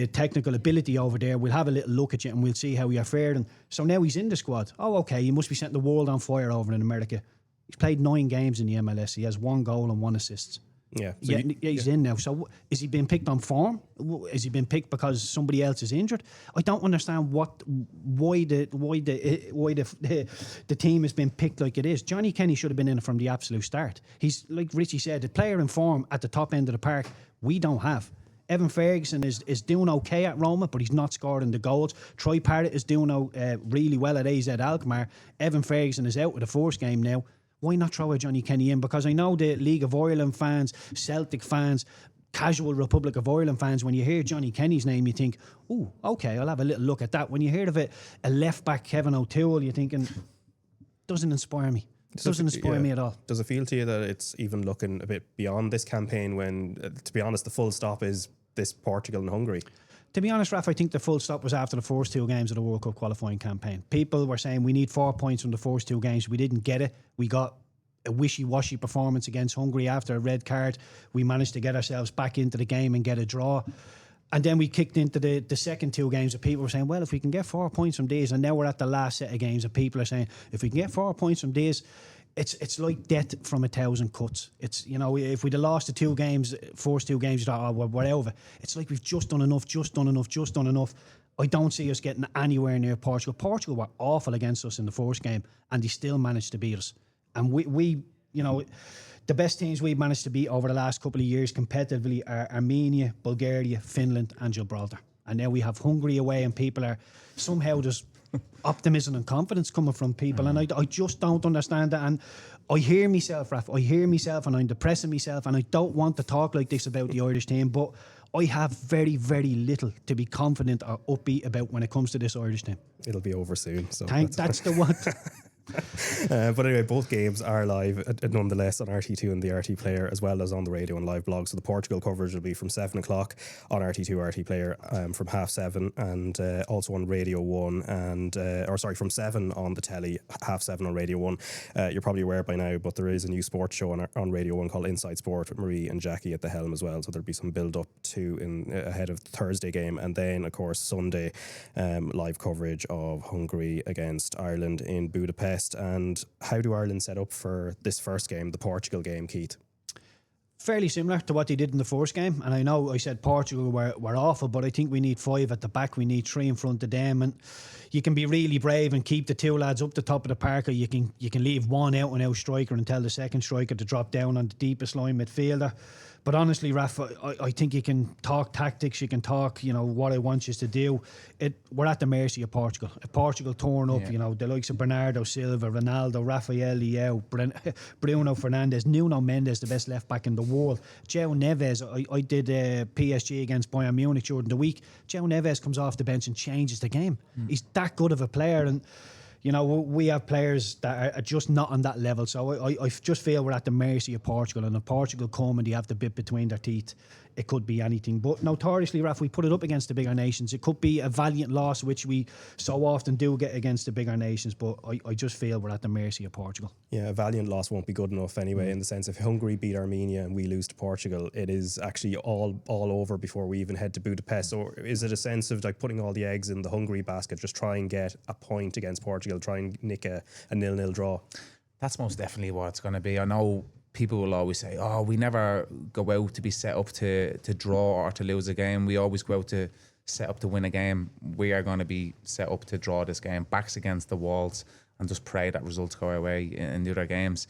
technical ability over there. We'll have a little look at you and we'll see how you're faring. So now he's in the squad. Oh, okay, you must be setting the world on fire over in America. He's played 9 games in the MLS. He has 1 goal and 1 assist. Yeah, so he's in now. So is he being picked on form? Is he being picked because somebody else is injured? I don't understand why the team has been picked like it is. Johnny Kenny should have been in it from the absolute start. He's, like Richie said, a player in form at the top end of the park we don't have. Evan Ferguson is doing okay at Roma, but he's not scoring the goals. Troy Parrott is doing really well at AZ Alkmaar. Evan Ferguson is out with the first game now. Why not throw a Johnny Kenny in? Because I know the League of Ireland fans, Celtic fans, casual Republic of Ireland fans, when you hear Johnny Kenny's name, you think, oh, okay, I'll have a little look at that. When you hear of it, a left-back Kevin O'Toole, you're thinking, doesn't inspire me. Doesn't inspire me at all. Does it feel to you that it's even looking a bit beyond this campaign when, to be honest, the full stop is this Portugal and Hungary? To be honest, Raf, I think the full stop was after the first 2 games of the World Cup qualifying campaign. People were saying we need 4 points from the first 2 games. We didn't get it. We got a wishy-washy performance against Hungary after a red card. We managed to get ourselves back into the game and get a draw. And then we kicked into the second 2 games and people were saying, well, if we can get 4 points from these, and now we're at the last set of games and people are saying, if we can get 4 points from these, it's like death from 1,000 cuts. It's, if we'd have lost the 2 games, first 2 games, you thought, oh, well, whatever. It's like we've just done enough. I don't see us getting anywhere near Portugal. Portugal were awful against us in the first game and they still managed to beat us. And we the best teams we've managed to beat over the last couple of years competitively are Armenia, Bulgaria, Finland and Gibraltar. And now we have Hungary away and people are somehow just optimism and confidence coming from people, and I just don't understand that. And I hear myself, Raf, and I'm depressing myself, and I don't want to talk like this about the Irish team, but I have very, very little to be confident or upbeat about when it comes to this Irish team. It'll be over soon. So that's the one. But anyway, both games are live nonetheless on RT2 and the RT Player, as well as on the radio and live blog. So the Portugal coverage will be from 7 o'clock on RT2, RT Player, from 7:30, and also on Radio 1, and from 7 on the telly, 7:30 on Radio 1. You're probably aware by now, but there is a new sports show on Radio 1 called Inside Sport with Marie and Jackie at the helm as well. So there'll be some build up to ahead of the Thursday game, and then of course Sunday live coverage of Hungary against Ireland in Budapest. And how do Ireland set up for this first game, the Portugal game, Keith? Fairly similar to what they did in the first game. And I know I said Portugal were awful, but I think we need 5 at the back. We need 3 in front of them. And you can be really brave and keep the 2 lads up the top of the park, or you can leave one out and out striker and tell the second striker to drop down on the deepest line midfielder. But honestly, Raf, I think you can talk tactics, you can talk, what I want you to do. We're at the mercy of Portugal. If Portugal turn up, the likes of Bernardo Silva, Ronaldo, Rafael Leao, Bruno Fernandes, Nuno Mendes, the best left back in the world. João Neves, I did PSG against Bayern Munich during the week. João Neves comes off the bench and changes the game. He's that good of a player, and we have players that are just not on that level. So I just feel we're at the mercy of Portugal. And if Portugal come and they have the bit between their teeth, it could be anything. But notoriously, Raf, we put it up against the bigger nations. It could be a valiant loss, which we so often do get against the bigger nations. But I just feel we're at the mercy of Portugal. Yeah, a valiant loss won't be good enough anyway, in the sense if Hungary beat Armenia and we lose to Portugal, it is actually all over before we even head to Budapest. So is it a sense of like putting all the eggs in the Hungary basket, just try and get a point against Portugal, try and nick a 0-0 draw? That's most definitely what it's going to be. I know people will always say, we never go out to be set up to draw or to lose a game. We always go out to set up to win a game. We are going to be set up to draw this game, backs against the walls, and just pray that results go our way in the other games.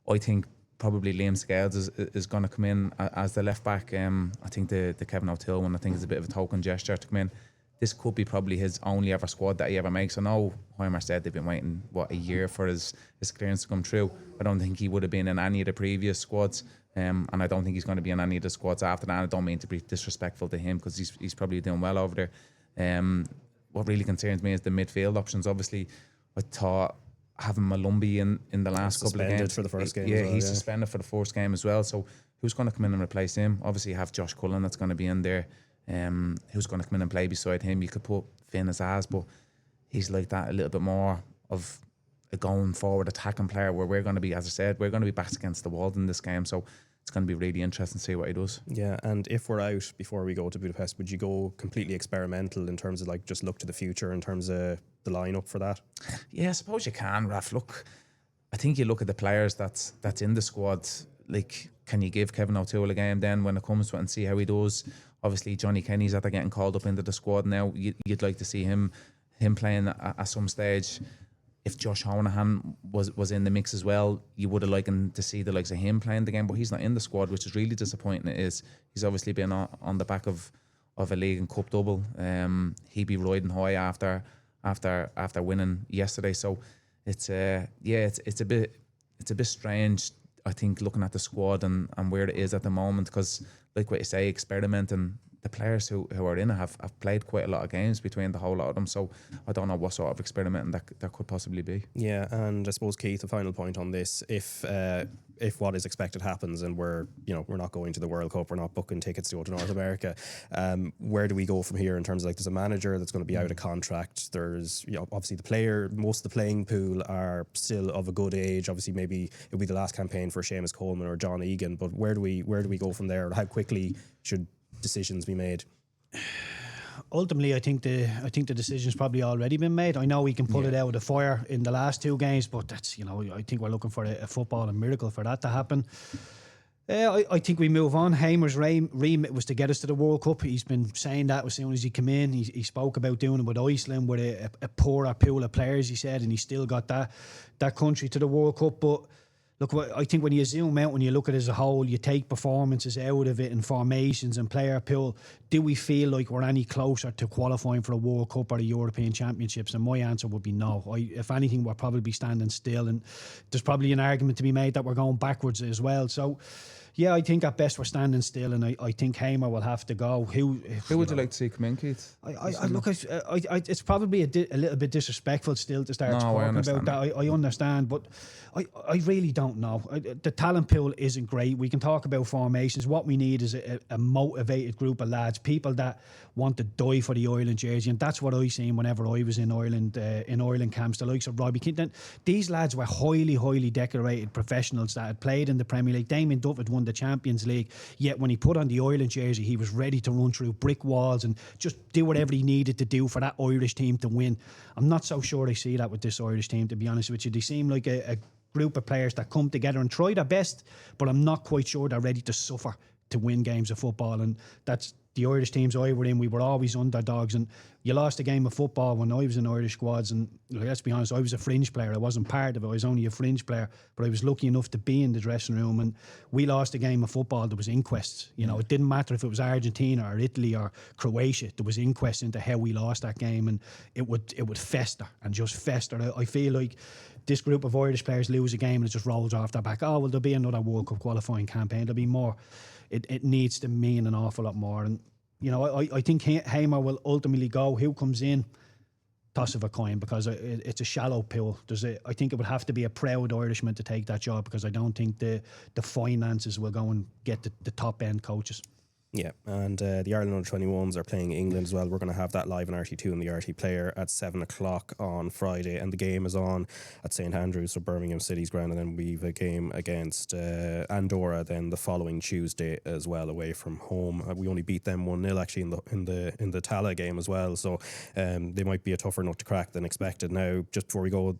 I think probably Liam Scales is going to come in as the left back. I think the Kevin O'Toole one, I think, is a bit of a token gesture to come in. This could be probably his only ever squad that he ever makes. I know Heimer said they've been waiting, a year for his clearance to come true. I don't think he would have been in any of the previous squads. And I don't think he's going to be in any of the squads after that. I don't mean to be disrespectful to him, because he's probably doing well over there. What really concerns me is the midfield options. Obviously, I thought having Malumbi in the last couple of games. For the first game. Yeah, he's suspended for the first game as well. So who's going to come in and replace him? Obviously, you have Josh Cullen that's going to be in there. Who's going to come in and play beside him? You could put Finn as, but he's like that a little bit more of a going forward attacking player, where we're going to be, as I said, we're going to be backs against the wall in this game. So it's going to be really interesting to see what he does. Yeah, and if we're out before we go to Budapest, would you go completely experimental in terms of like just look to the future in terms of the lineup for that? Yeah, I suppose you can, Raf. Look, I think you look at the players that's in the squad. Like, can you give Kevin O'Toole a game then when it comes to it and see how he does? Obviously, Johnny Kenny's after getting called up into the squad now. You'd like to see him playing at some stage. If Josh Honahan was in the mix as well, you would have liked to see the likes of him playing the game, but he's not in the squad, which is really disappointing. He's obviously been on the back of a league and cup double. He'd be riding high after winning yesterday. So it's a bit strange, I think, looking at the squad and where it is at the moment, because like what you say, experimenting. The players who are in it have played quite a lot of games between the whole lot of them, so I don't know what sort of experimenting that could possibly be. Yeah, and I suppose, Keith, a final point on this: if what is expected happens and we're not going to the World Cup, we're not booking tickets to go to North America, where do we go from here in terms of, like, there's a manager that's going to be out of contract, there's obviously most of the playing pool are still of a good age, obviously maybe it'll be the last campaign for Seamus Coleman or John Egan, but where do we go from there? How quickly should decisions be made? Ultimately, I think the decision's probably already been made. I know we can pull it out of the fire in the last 2 games, but that's I think we're looking for a footballing miracle for that to happen. I think we move on. Hamer's remit was to get us to the World Cup. He's been saying that as soon as he came in. He spoke about doing it with Iceland with a poorer pool of players, he said, and he still got that country to the World Cup. But look, I think when you zoom out, when you look at it as a whole, you take performances out of it and formations and player pool, do we feel like we're any closer to qualifying for a World Cup or the European Championships? And my answer would be no. If anything, we're probably standing still, and there's probably an argument to be made that we're going backwards as well. So Yeah, I think at best we're standing still, and I think Hamer will have to go. Who would you like to see come in, Keith? I look, it's probably a little bit disrespectful still to start talking about that. I understand, but I really don't know. The talent pool isn't great. We can talk about formations. What we need is a motivated group of lads, people that want to die for the Ireland jersey, and that's what I seen whenever I was in Ireland camps. The likes of Robbie Keane. These lads were highly decorated professionals that had played in the Premier League. Damien Duff had won the Champions League, yet when he put on the Ireland jersey, he was ready to run through brick walls and just do whatever he needed to do for that Irish team to win. I'm not so sure I see that with this Irish team, to be honest with you. They seem like a group of players that come together and try their best, but I'm not quite sure they're ready to suffer to win games of football. And that's the Irish teams I were in. We were always underdogs, and you lost a game of football when I was in Irish squads. And let's be honest, I was a fringe player. I wasn't part of it. I was only a fringe player, but I was lucky enough to be in the dressing room. And we lost a game of football. There was inquests. You know, it didn't matter if it was Argentina or Italy or Croatia. There was inquests into how we lost that game, and it would fester and just fester. I feel like this group of Irish players lose a game and it just rolls off their back. Oh, well, there'll be another World Cup qualifying campaign. There'll be more. It needs to mean an awful lot more. And, you know, I think Hamer will ultimately go. Who comes in? Toss of a coin, because it's a shallow pool. I think it would have to be a proud Irishman to take that job, because I don't think the finances will go and get the top end coaches. Yeah, and the Ireland under-21s are playing England as well. We're going to have that live on RT2 and the RT Player at 7 o'clock on Friday, and the game is on at St Andrews, so Birmingham City's ground, and then we've a game against Andorra then the following Tuesday as well, away from home. We only beat them 1-0 actually in the Tala game as well, so they might be a tougher nut to crack than expected. Now, just before we go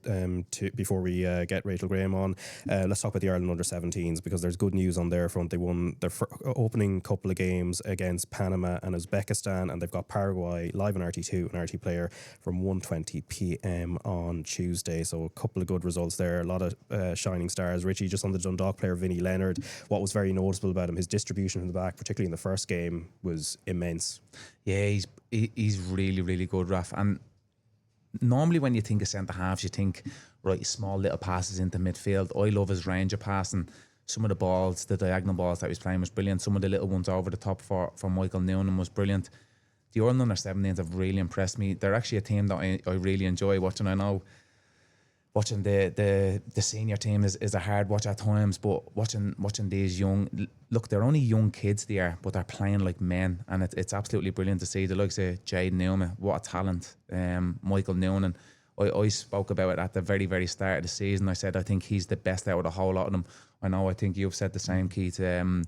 before we get Rachel Graham on, let's talk about the Ireland under-17s, because there's good news on their front. They won their opening couple of games against Panama and Uzbekistan, and they've got Paraguay live on RT2 and RT Player from 1:20 p.m. on Tuesday. So a couple of good results there, a lot of shining stars. Richie, just on the Dundalk player Vinnie Leonard, what was very noticeable about him, his distribution from the back, particularly in the first game, was immense. Yeah, he's really good, Raf. And normally when you think of centre halves, you think, right, small little passes into midfield. I love his range of passing. Some of the balls, the diagonal balls that he was playing was brilliant. Some of the little ones over the top for Michael Noonan was brilliant. The Ireland under-17s have really impressed me. They're actually a team that I really enjoy watching. I know watching the senior team is a hard watch at times, but watching these young, look, they're only young kids there, but they're playing like men, and it's absolutely brilliant to see. The likes of Jade Newman, what a talent. Michael Noonan, I spoke about it at the very, very start of the season. I said I think he's the best out of the whole lot of them. I think you've said the same, Keith, and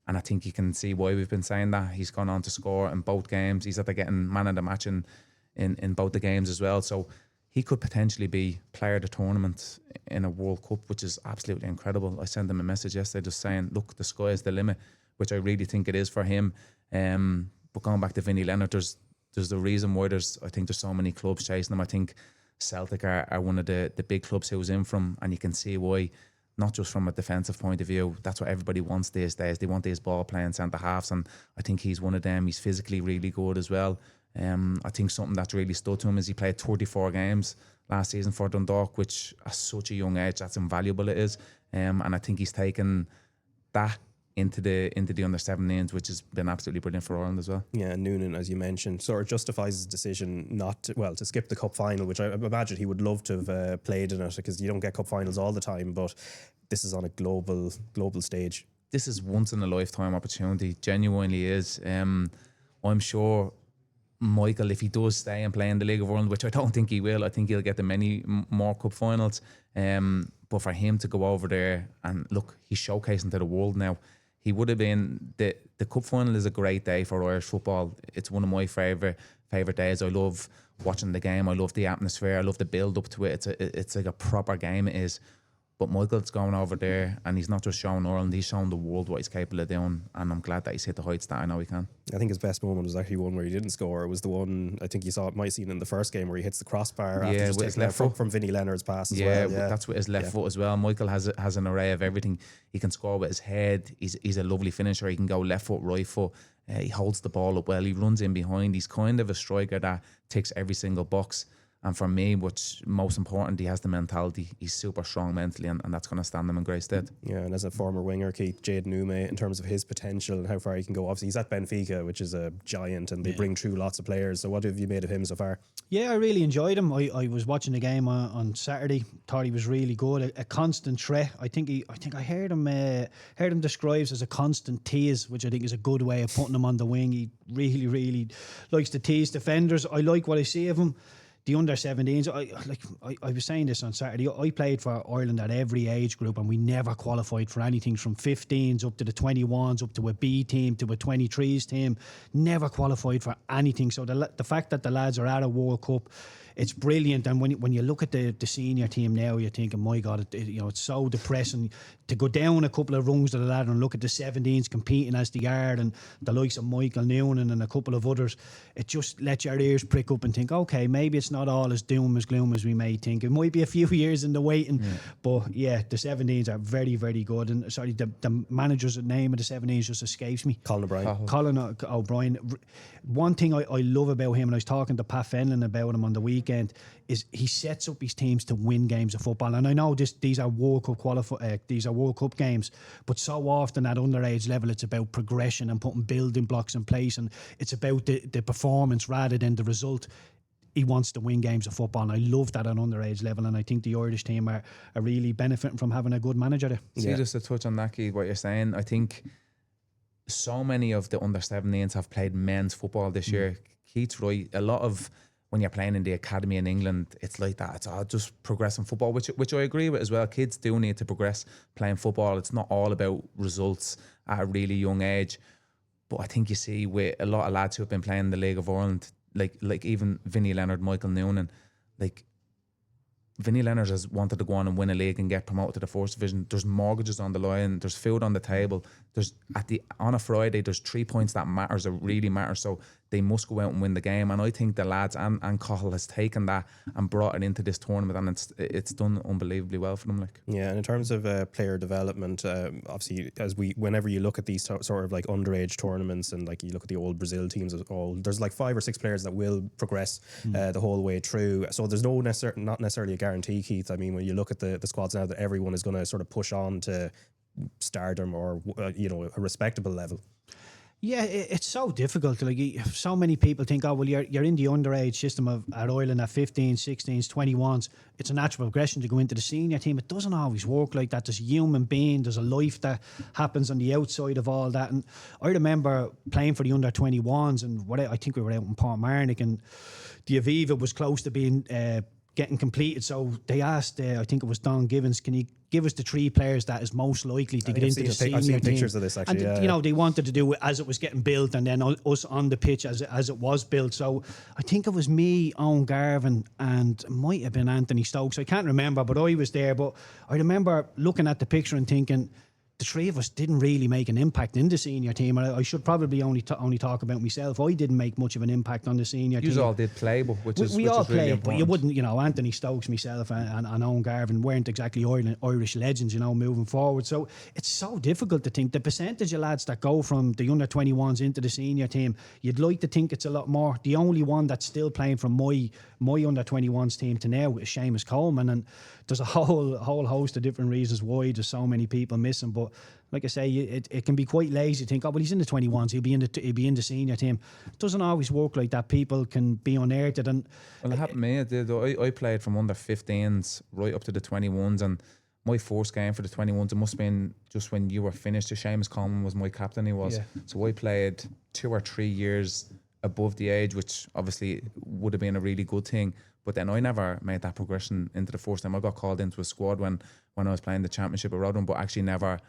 I think you can see why we've been saying that. He's gone on to score in both games. He's after getting man of the match in both the games as well. So he could potentially be player of the tournament in a World Cup, which is absolutely incredible. I sent him a message yesterday just saying, look, the sky is the limit, which I really think it is for him. But going back to Vinnie Leonard, there's the reason why I think there's so many clubs chasing him. I think Celtic are one of the big clubs he was in from, and you can see why, not just from a defensive point of view. That's what everybody wants these days. They want these ball playing centre halves, and I think he's one of them. He's physically really good as well. I think something that's really stood to him is he played 34 games last season for Dundalk, which at such a young age, that's invaluable it is. And I think he's taken that into the under-17s, which has been absolutely brilliant for Ireland as well. Yeah, Noonan, as you mentioned, sort of justifies his decision to skip the cup final, which I imagine he would love to have played in it, because you don't get cup finals all the time, but this is on a global stage. This is once in a lifetime opportunity, genuinely is. I'm sure Michael, if he does stay and play in the League of Ireland, which I don't think he will, I think he'll get the many more cup finals. But for him to go over there and look, he's showcasing to the world now. He would have been the cup final is a great day for Irish football. It's one of my favourite days. I love watching the game. I love the atmosphere. I love the build up to it. It's like a proper game. It is. But Michael's going over there, and he's not just showing Ireland, he's showing the world what he's capable of doing, and I'm glad that he's hit the heights that I know he can. I think his best moment was actually one where he didn't score. It was the one, I think you might have seen in the first game, where he hits the crossbar after just taking left foot from Vinnie Leonard's pass as well. Yeah, that's with his left foot as well. Michael has an array of everything. He can score with his head. He's a lovely finisher. He can go left foot, right foot. He holds the ball up well. He runs in behind. He's kind of a striker that ticks every single box. And for me, what's most important, he has the mentality. He's super strong mentally, and that's going to stand him in great stead. Yeah, and as a former winger, Keith, Jade Nume, in terms of his potential and how far he can go, obviously he's at Benfica, which is a giant, and they bring through lots of players. So what have you made of him so far? Yeah, I really enjoyed him. I was watching the game on Saturday. Thought he was really good. A constant threat. I think I heard him described as a constant tease, which I think is a good way of putting him on the wing. He really likes to tease defenders. I like what I see of him. The under-17s, I was saying this on Saturday, I played for Ireland at every age group, and we never qualified for anything from 15s up to the 21s, up to a B team, to a 23s team. Never qualified for anything. So the fact that the lads are at a World Cup, it's brilliant. And when you look at the senior team now, you're thinking, my God, it's so depressing to go down a couple of rungs of the ladder and look at the 17s competing as they are, and the likes of Michael Noonan and a couple of others. It just lets your ears prick up and think, okay, maybe it's not all as doom as gloom as we may think. It might be a few years in the waiting, but yeah, the 17s are very, very good. And sorry, the manager's name of the 17s just escapes me. Colin O'Brien. Colin O'Brien. One thing I love about him, and I was talking to Pat Fenlon about him on the weekend, is he sets up his teams to win games of football. And I know these are World Cup games, but so often at underage level it's about progression and putting building blocks in place, and it's about the performance rather than the result. He wants to win games of football, and I love that at underage level, and I think the Irish team are really benefiting from having a good manager there. See, just to touch on that, Keith, what you're saying, I think so many of the under-17s have played men's football this year. Keith's right. A lot of when you're playing in the academy in England, it's like that. It's all just progressing football, which I agree with as well. Kids do need to progress playing football. It's not all about results at a really young age. But I think you see with a lot of lads who have been playing in the League of Ireland, like even Vinnie Leonard, Michael Noonan, like Vinnie Leonard has wanted to go on and win a league and get promoted to the first division. There's mortgages on the line. There's food on the table. On a Friday, there's 3 points that really matters. So they must go out and win the game. And I think the lads and Cahill has taken that and brought it into this tournament, and it's done unbelievably well for them. Yeah, and in terms of player development, obviously, whenever you look at these sort of like underage tournaments, and like you look at the old Brazil teams, there's like 5 or 6 players that will progress the whole way through. So there's not necessarily a guarantee, Keith. I mean, when you look at the squads now, that everyone is going to sort of push on to stardom or a respectable level. Yeah, it's so difficult. Like, so many people think, oh, well, you're in the underage system at Ireland at 15s, 16s, 21s. It's a natural progression to go into the senior team. It doesn't always work like that. There's a human being. There's a life that happens on the outside of all that. And I remember playing for the under 21s, and I think we were out in Portmarnock, and the Aviva was close to being getting completed. So they asked, I think it was Don Givens, can you give us the 3 players that is most likely to get into the senior team? I've seen pictures of this, actually. And, they wanted to do it as it was getting built, and then us on the pitch as it was built. So I think it was me, Owen Garvin, and it might have been Anthony Stokes. I can't remember, but I was there. But I remember looking at the picture and thinking, the 3 of us didn't really make an impact in the senior team. And I should probably only talk about myself. I didn't make much of an impact on the senior team. You all did play, but we all played, really but you wouldn't, Anthony Stokes, myself, and Owen Garvin weren't exactly Irish legends, moving forward. So it's so difficult to think. The percentage of lads that go from the under 21s into the senior team, you'd like to think it's a lot more. The only one that's still playing from my under 21s team to now is Seamus Coleman, and there's a whole host of different reasons why there's so many people missing. But like I say, it can be quite lazy to think, oh, well, he's in the 21s, he'll be in the senior team. It doesn't always work like that. People can be unearthed. And well, it happened to me. It did. I played from under 15s right up to the 21s, and my first game for the 21s, it must have been just when you were finished. Seamus Coleman was my captain. He was. Yeah. So I played 2 or 3 years above the age, which obviously would have been a really good thing. But then I never made that progression into the first time. I got called into a squad when I was playing the championship at Rotherham, but actually never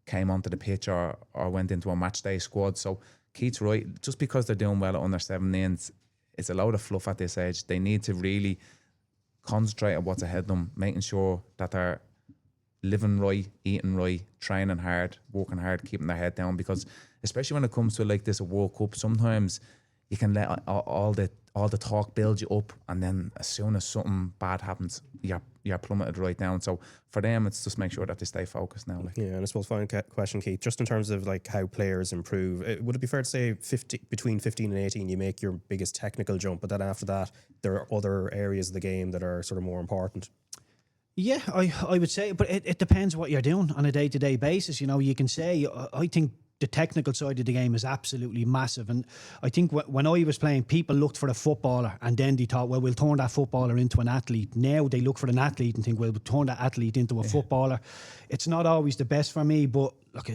came onto the pitch or went into a match day squad. So Keith's right. Just because they're doing well at under 17s, it's a load of fluff at this age. They need to really concentrate on what's ahead of them, making sure that they're living right, eating right, training hard, working hard, keeping their head down. Because especially when it comes to like this, a World Cup, sometimes you can let all the talk build you up, and then as soon as something bad happens, you're you're plummeted right down. So for them, it's just make sure that they stay focused now. Like. Yeah, and I suppose final question, Keith, just in terms of like how players improve, would it be fair to say between 15 and 18 you make your biggest technical jump, but then after that there are other areas of the game that are sort of more important? Yeah, I would say, but it depends what you're doing on a day-to-day basis. You know, you can say, I think the technical side of the game is absolutely massive. And I think when I was playing, people looked for a footballer and then they thought, well, we'll turn that footballer into an athlete. Now they look for an athlete and think, well, we'll turn that athlete into a footballer. It's not always the best for me, but look,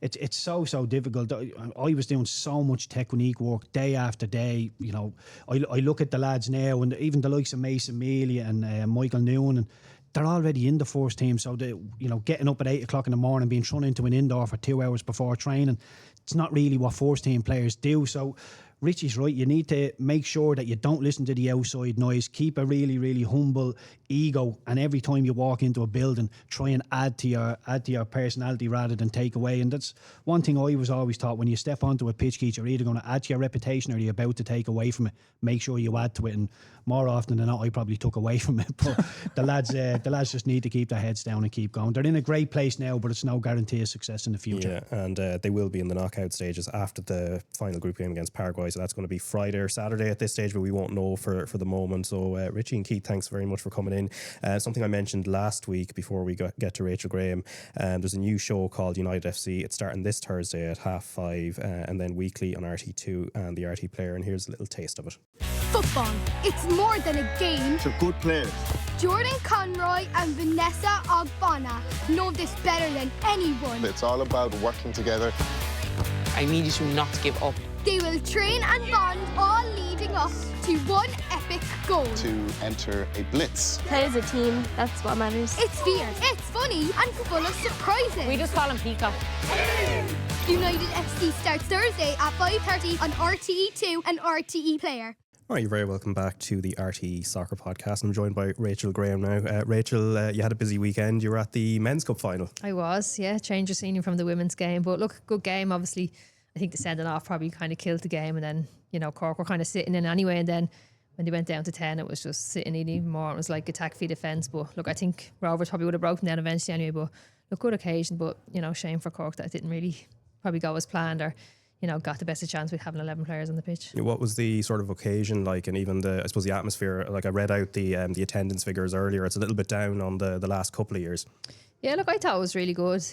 it's so difficult. I was doing so much technique work day after day. You know, I look at the lads now, and even the likes of Mason Mealy and Michael Noonan, and they're already in the first team. So they, you know, getting up at 8 o'clock in the morning, being thrown into an indoor for 2 hours before training, it's not really what first team players do. So Richie's right. You need to make sure that you don't listen to the outside noise. Keep a really humble ego, and every time you walk into a building, try and add to your personality rather than take away. And that's one thing I was always taught: when you step onto a pitch, Keith, you're either going to add to your reputation or you're about to take away from it. Make sure you add to it. And more often than not, I probably took away from it. But the lads just need to keep their heads down and keep going. They're in a great place now, but it's no guarantee of success in the future. Yeah, and they will be in the knockout stages after the final group game against Paraguay. So that's going to be Friday or Saturday at this stage, but we won't know for the moment. So Richie and Keith, thanks very much for coming in. Something I mentioned last week before we get to Rachel Graham, there's a new show called United FC. It's starting this Thursday at 5:30 and then weekly on RT2 and the RT Player, and here's a little taste of it. Football, it's more than a game. They're good players. Jordan Conroy and Vanessa Ogbonna know this better than anyone. It's all about working together. I need you to not give up. They will train and bond, all leading up to one epic goal. To enter a blitz. Play as a team, that's what matters. It's fierce, it's funny, and full of surprises. We just call him Peacock. United FC starts Thursday at 5:30 on RTE2 and RTE Player. All right, you're very welcome back to the RTÉ Soccer Podcast. I'm joined by Rachel Graham now. Rachel, you had a busy weekend. You were at the Men's Cup final. I was, yeah. Change of scenery from the women's game. But look, good game, obviously. I think the sending off probably kind of killed the game. And then, you know, Cork were kind of sitting in anyway. And then when they went down to 10, it was just sitting in even more. It was like attack v defence. But look, I think Rovers probably would have broken down eventually anyway. But look, good occasion. But, you know, shame for Cork that it didn't really probably go as planned, or you know, got the best of chance with having 11 players on the pitch. What was the sort of occasion like, and even I suppose the atmosphere? Like, I read out the attendance figures earlier. It's a little bit down on the last couple of years. Yeah, look, I thought it was really good.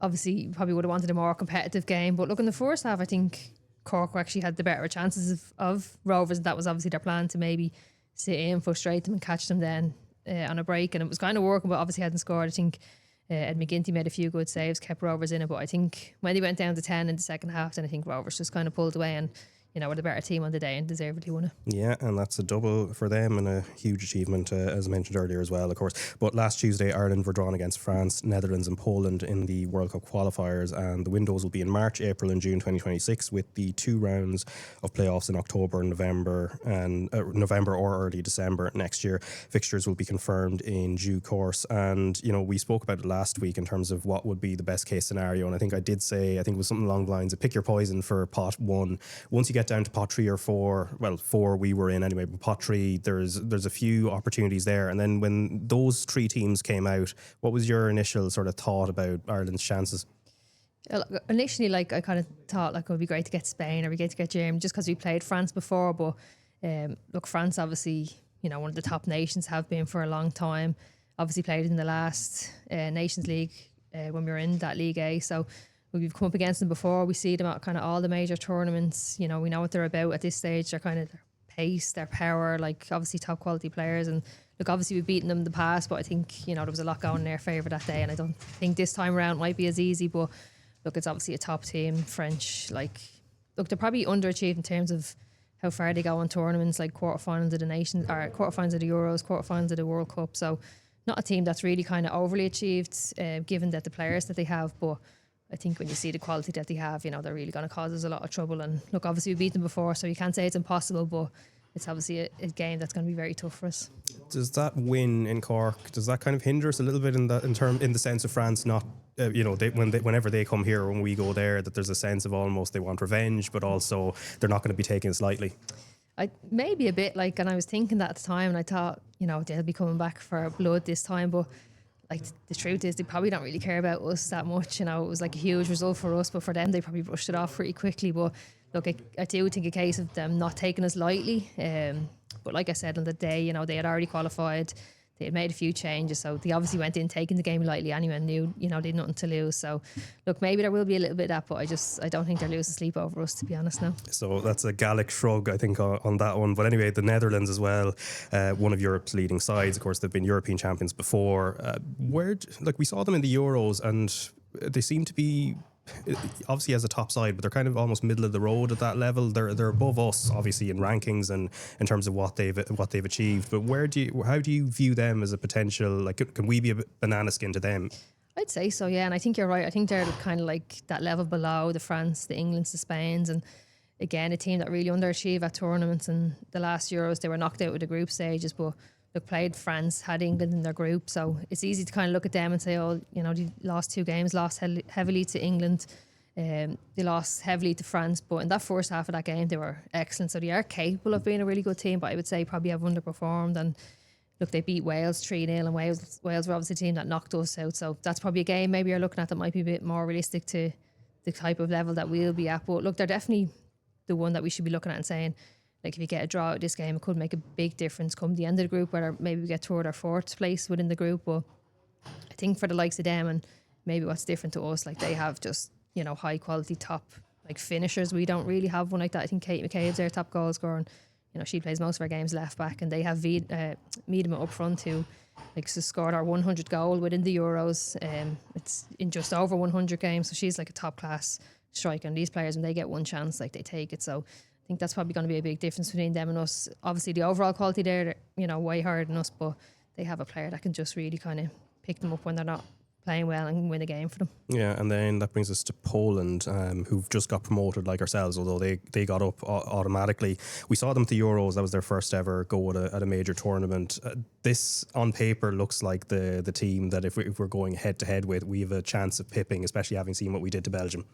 Obviously, probably would have wanted a more competitive game, but look, in the first half, I think Cork actually had the better chances of Rovers, and that was obviously their plan, to maybe sit in, frustrate them and catch them then on a break, and it was kind of working, but obviously hadn't scored. I think Ed McGinty made a few good saves, kept Rovers in it, but I think when they went down to 10 in the second half, then I think Rovers just kind of pulled away and, you know, were the better team on the day and deservedly won it. Yeah, and that's a double for them and a huge achievement, as I mentioned earlier as well, of course. But last Tuesday, Ireland were drawn against France, Netherlands and Poland in the World Cup qualifiers, and the windows will be in March, April and June 2026, with the 2 rounds of playoffs in October and November or early December next year. Fixtures will be confirmed in due course, and, you know, we spoke about it last week in terms of what would be the best case scenario, and I think it was something along the lines of pick your poison for pot 1. Once you get down to pot 3 or 4, well, 4 we were in anyway, but pot 3, there's a few opportunities there. And then when those 3 teams came out, what was your initial sort of thought about Ireland's chances? Initially, like, I kind of thought like it would be great to get Spain or we get to get Germany just because we played France before, but look, France obviously, you know, one of the top nations, have been for a long time, obviously played in the last Nations League when we were in that League A, so we've come up against them before. We see them at kind of all the major tournaments. You know, we know what they're about at this stage. They're kind of their pace, their power, like obviously top quality players. And look, obviously we've beaten them in the past, but I think, you know, there was a lot going in their favour that day. And I don't think this time around might be as easy. But look, it's obviously a top team. French, like, look, they're probably underachieved in terms of how far they go in tournaments, like quarterfinals of the nations, or quarterfinals of the Euros, quarterfinals of the World Cup. So not a team that's really kind of overly achieved, given that the players that they have. But I think when you see the quality that they have, you know, they're really going to cause us a lot of trouble. And look, obviously we beat them before, so you can't say it's impossible, but it's obviously a game that's going to be very tough for us. Does that win in Cork, does that kind of hinder us a little bit in the sense of France not, whenever they come here, when we go there, that there's a sense of almost they want revenge, but also they're not going to be taken slightly? maybe a bit like, and I was thinking that at the time, and I thought, they'll be coming back for blood this time, but like the truth is they probably don't really care about us that much. It was like a huge result for us, but for them they probably brushed it off pretty quickly. But look, I do think a case of them not taking us lightly. But like I said on the day, they had already qualified. They had made a few changes, so they obviously went in taking the game lightly anyway and knew, they had nothing to lose. So, look, maybe there will be a little bit of that, but I don't think they're losing sleep over us, to be honest now. So that's a Gallic shrug, I think, on that one. But anyway, the Netherlands as well, one of Europe's leading sides. Of course, they've been European champions before. We saw them in the Euros, and they seem to be, obviously as a top side, but they're kind of almost middle of the road at that level. They're above us obviously in rankings and in terms of what they've achieved. But how do you view them as a potential? Like, can we be a banana skin to them? I'd say so, yeah. And I think you're right. I think they're kind of like that level below the France, the Englands, the Spains, and again a team that really underachieved at tournaments. And the last Euros they were knocked out with the group stages, but look, played France, had England in their group, so it's easy to kind of look at them and say, they lost 2 games, lost heavily to England, they lost heavily to France, but in that first half of that game they were excellent, so they are capable of being a really good team, but I would say probably have underperformed. And look, they beat Wales 3-0, and Wales were obviously a team that knocked us out, so that's probably a game maybe you're looking at that might be a bit more realistic to the type of level that we'll be at. But look, they're definitely the one that we should be looking at and saying, like, if you get a draw at this game, it could make a big difference come the end of the group, whether maybe we get third or fourth place within the group. But I think for the likes of them, and maybe what's different to us, like they have just, high quality top like finishers. We don't really have one like that. I think Kate McCabe's their top goal scorer, and she plays most of our games left back, and they have Miedema up front who scored our 100 goal within the Euros. It's in just over 100 games, so she's like a top class striker, and these players, when they get one chance, like they take it. So I think that's probably going to be a big difference between them and us. Obviously, the overall quality there, way higher than us, but they have a player that can just really kind of pick them up when they're not playing well and win a game for them. Yeah, and then that brings us to Poland, who've just got promoted like ourselves, although they got up automatically. We saw them at the Euros. That was their first ever go at a major tournament. This, on paper, looks like the team that if we're going head-to-head with, we have a chance of pipping, especially having seen what we did to Belgium.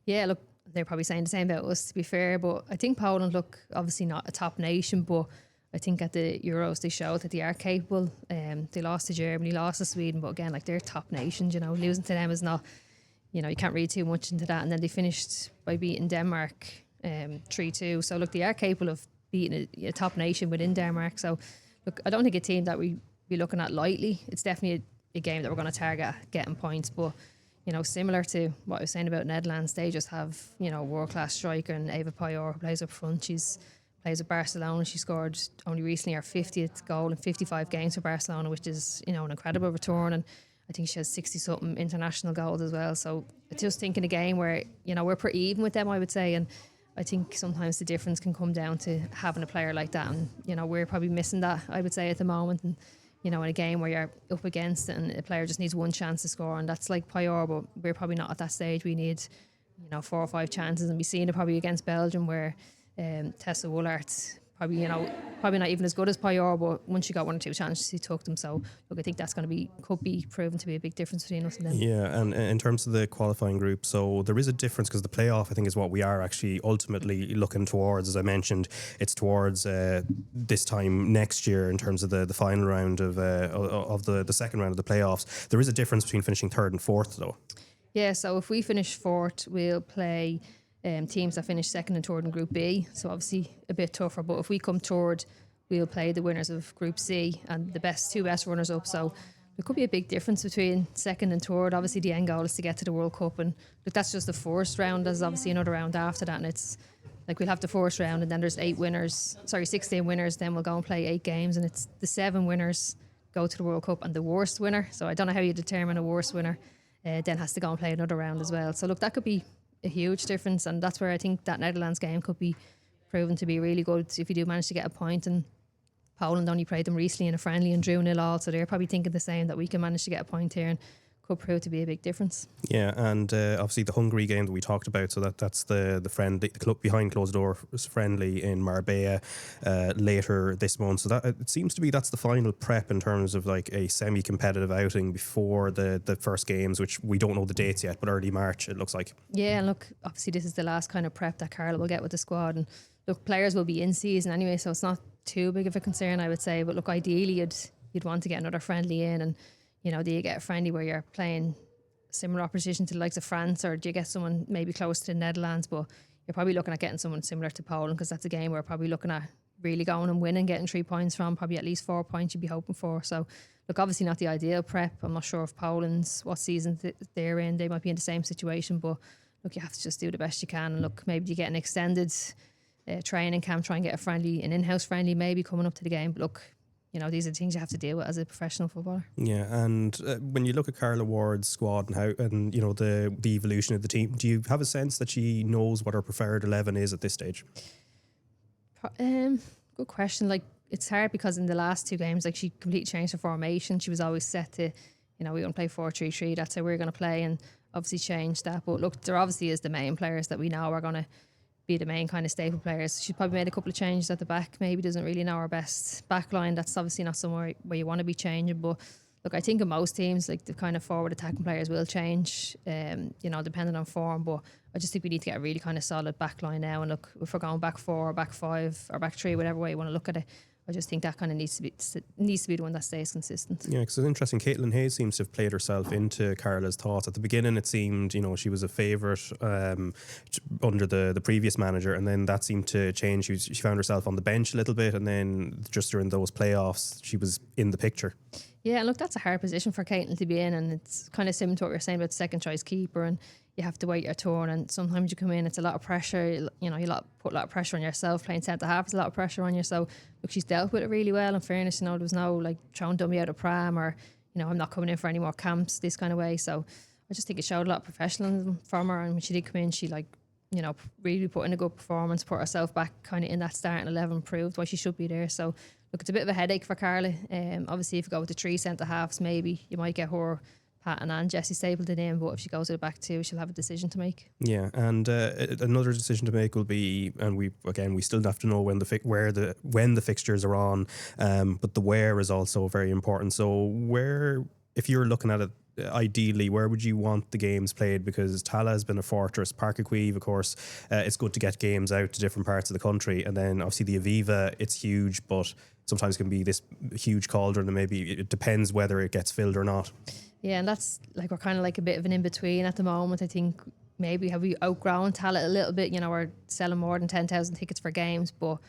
Yeah, look, they're probably saying the same about us, to be fair, but I think Poland look obviously not a top nation, but I think at the Euros they showed that they are capable. They lost to Germany, lost to Sweden, but again, like, they're top nations, losing to them is not, you can't read too much into that. And then they finished by beating Denmark 3-2. So look, they are capable of beating a top nation within Denmark. So look, I don't think a team that we be looking at lightly. It's definitely a game that we're going to target getting points, but similar to what I was saying about Netherlands, they just have, world-class striker, and Eva Pajor, who plays up front. She's plays with Barcelona. She scored only recently her 50th goal in 55 games for Barcelona, which is, an incredible return. And I think she has 60-something international goals as well. So I just think in a game where, we're pretty even with them, I would say. And I think sometimes the difference can come down to having a player like that. And, we're probably missing that, I would say, at the moment. And, in a game where you're up against it and a player just needs one chance to score, and that's like Pajor, but we're probably not at that stage. We need, 4 or 5 chances, and we've seen it probably against Belgium where Tessa Woolart probably, probably not even as good as Pajor, but once she got 1 or 2 chances, she took them. So look, I think that's could be proven to be a big difference between us and them. Yeah, and in terms of the qualifying group, so there is a difference because the playoff, I think, is what we are actually ultimately looking towards. As I mentioned, it's towards this time next year in terms of the final round of the second round of the playoffs. There is a difference between finishing 3rd and 4th, though. Yeah, so if we finish 4th, we'll play teams that finish 2nd and 3rd in Group B, so obviously a bit tougher. But if we come 3rd, we'll play the winners of Group C and the two best runners up. So there could be a big difference between 2nd and 3rd. Obviously, the end goal is to get to the World Cup, and look, that's just the first round. There's obviously another round after that, and it's like we'll have the first round, and then there's 16 winners. Then we'll go and play 8 games, and it's the 7 winners go to the World Cup, and the worst winner. So I don't know how you determine a worst winner. Then has to go and play another round as well. So look, that could be a huge difference, and that's where I think that Netherlands game could be proven to be really good if you do manage to get a point. And Poland only played them recently in a friendly and drew 0-0, so they're probably thinking the same, that we can manage to get a point here, and could prove to be a big difference. Yeah, and obviously the Hungary game that we talked about, so that's the friendly, the club behind closed doors friendly in Marbella later this month. So that it seems to be that's the final prep in terms of like a semi-competitive outing before the first games, which we don't know the dates yet, but early March it looks like. Yeah, and look, obviously this is the last kind of prep that Carla will get with the squad, and look, players will be in season anyway, so it's not too big of a concern, I would say. But look, ideally, you'd want to get another friendly in, and do you get a friendly where you're playing similar opposition to the likes of France, or do you get someone maybe close to the Netherlands? But you're probably looking at getting someone similar to Poland, because that's a game we're probably looking at really going and winning, getting 3 points from, probably at least 4 points you'd be hoping for. So look, obviously not the ideal prep. I'm not sure if Poland's what season they're in. They might be in the same situation, but look, you have to just do the best you can. And look, maybe you get an extended training camp, try and get an in-house friendly maybe coming up to the game. But look, these are the things you have to deal with as a professional footballer. Yeah, and when you look at Carla Ward's squad and the evolution of the team, do you have a sense that she knows what her preferred 11 is at this stage? Good question. Like, it's hard because in the last 2 games, like, she completely changed her formation. She was always set to, we're going to play 4-3-3. That's how we're going to play, and obviously changed that. But look, there obviously is the main players that we know are going to be the main kind of staple players. She's probably made a couple of changes at the back. Maybe doesn't really know our best back line. That's obviously not somewhere where you want to be changing. But look, I think in most teams, like, the kind of forward attacking players will change, depending on form. But I just think we need to get a really kind of solid back line now. And look, if we're going back 4 or back 5 or back 3, whatever way you want to look at it, I just think that kind of needs to be the one that stays consistent. Yeah, because it's interesting. Caitlin Hayes seems to have played herself into Carla's thoughts. At the beginning, it seemed, she was a favourite under the previous manager, and then that seemed to change. She found herself on the bench a little bit, and then just during those playoffs, she was in the picture. Yeah, look, that's a hard position for Caitlin to be in, and it's kind of similar to what you're saying about second choice keeper, and you have to wait your turn, and sometimes you come in, it's a lot of pressure. You put a lot of pressure on yourself. Playing centre half is a lot of pressure on you. So look, she's dealt with it really well. In fairness, there was no like throwing dummy out of pram, or I'm not coming in for any more camps, this kind of way. So I just think it showed a lot of professionalism from her, and when she did come in, she really put in a good performance, put herself back kind of in that starting 11, proved why she should be there. So look, it's a bit of a headache for Carla. Obviously, if you go with the 3 centre halves, maybe you might get her, Patton and Jessie Stapleton in, but if she goes to the back 2, she'll have a decision to make. Yeah, and another decision to make will be, and we still have to know when the fixtures are on, but the where is also very important. So if you're looking at it, ideally, where would you want the games played? Because Tala has been a fortress. Parc Cueve, of course, it's good to get games out to different parts of the country, and then obviously the Aviva, it's huge, but sometimes can be this huge cauldron, and maybe it depends whether it gets filled or not. Yeah, and that's like, we're kind of like a bit of an in-between at the moment. I think maybe have we outgrown Tala a little bit. We're selling more than 10,000 tickets for games, but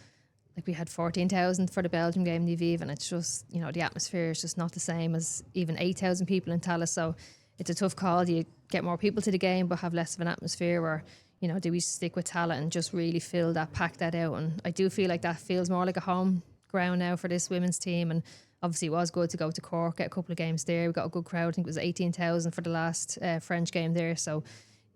like, we had 14,000 for the Belgium game, the Aviva, and it's just, the atmosphere is just not the same as even 8,000 people in Tala. So it's a tough call. Do you get more people to the game but have less of an atmosphere, or do we stick with Tala and just really pack that out? And I do feel like that feels more like a home ground now for this women's team, and obviously it was good to go to Cork, get a couple of games there. We got a good crowd. I think it was 18,000 for the last French game there, so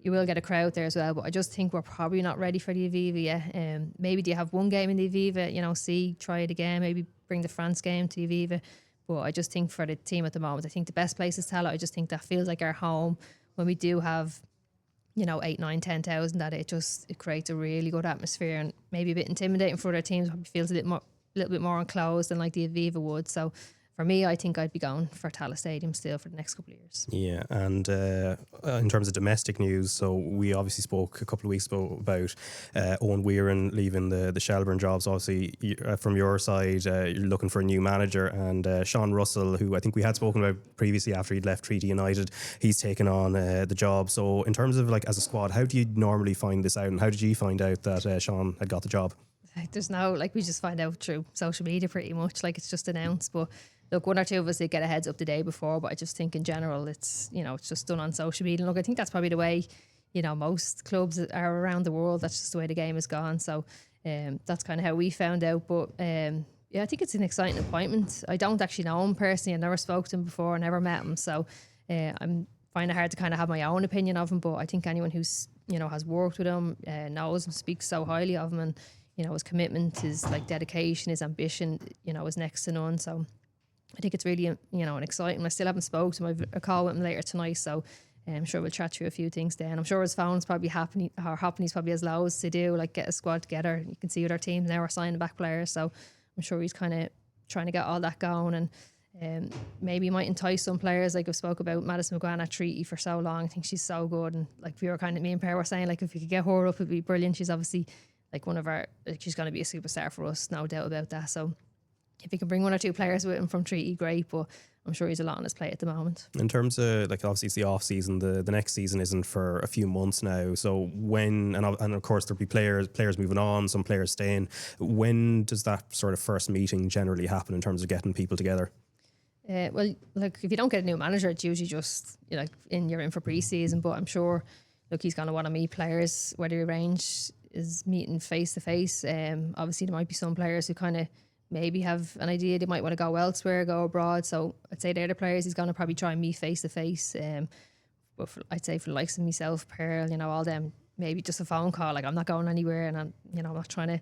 you will get a crowd there as well. But I just think we're probably not ready for the Aviva yet. Maybe do you have one game in the Aviva, try it again, maybe bring the France game to the Aviva. But I just think for the team at the moment, I think the best place is Tala. I just think that feels like our home when we do have 8, 9, 10,000, that it creates a really good atmosphere, and maybe a bit intimidating for other teams. Probably feels a little bit more enclosed than like the Aviva would. So for me, I think I'd be going for Tala Stadium still for the next couple of years. Yeah, and in terms of domestic news, so we obviously spoke a couple of weeks ago about Owen Weirin leaving the Shelbourne jobs. Obviously, from your side, you're looking for a new manager, and Sean Russell, who I think we had spoken about previously after he'd left Treaty United, he's taken on the job. So in terms of like as a squad, how do you normally find this out, and how did you find out that Sean had got the job? There's no, we just find out through social media pretty much, it's just announced. But look, one or two of us did get a heads up the day before, but I just think in general it's it's just done on social media. And look, I think that's probably the way most clubs are around the world. That's just the way the game has gone. So that's kind of how we found out. But I think it's an exciting appointment. I don't actually know him personally. I never spoke to him before, I never met him, so I'm finding it hard to kind of have my own opinion of him. But I think anyone who's has worked with him knows him, speaks so highly of him, and his commitment, his dedication, his ambition is next to none. So I think it's really, an exciting. I still haven't spoken to him. I've a call with him later tonight, so I'm sure we'll chat through a few things then. I'm sure his phone's probably happening. He's probably has loads to do, get a squad together. You can see with our team now, we're signing back players, so I'm sure he's kind of trying to get all that going, and maybe might entice some players. I've spoke about Madison McGuane at Treaty for so long. I think she's so good, and me and Per were saying, if we could get her up, it'd be brilliant. She's obviously like she's going to be a superstar for us, no doubt about that. So if he can bring 1 or 2 players with him from Treaty, great, but I'm sure he's a lot on his plate at the moment. In terms of, like, obviously it's the off season, the next season isn't for a few months now. So when, and of course there'll be players moving on, some players staying. When does that sort of first meeting generally happen in terms of getting people together? Well, like if you don't get a new manager, it's usually just you're in for pre-season. But I'm sure, look, he's going to want to meet players. Whether he arrange is meeting face to face. Obviously there might be some players who kind of maybe have an idea they might want to go elsewhere, go abroad. So I'd say they're the players he's going to probably try and meet face to face. But I'd say for the likes of myself, Pearl, all them, maybe just a phone call. Like I'm not going anywhere, and I'm not trying to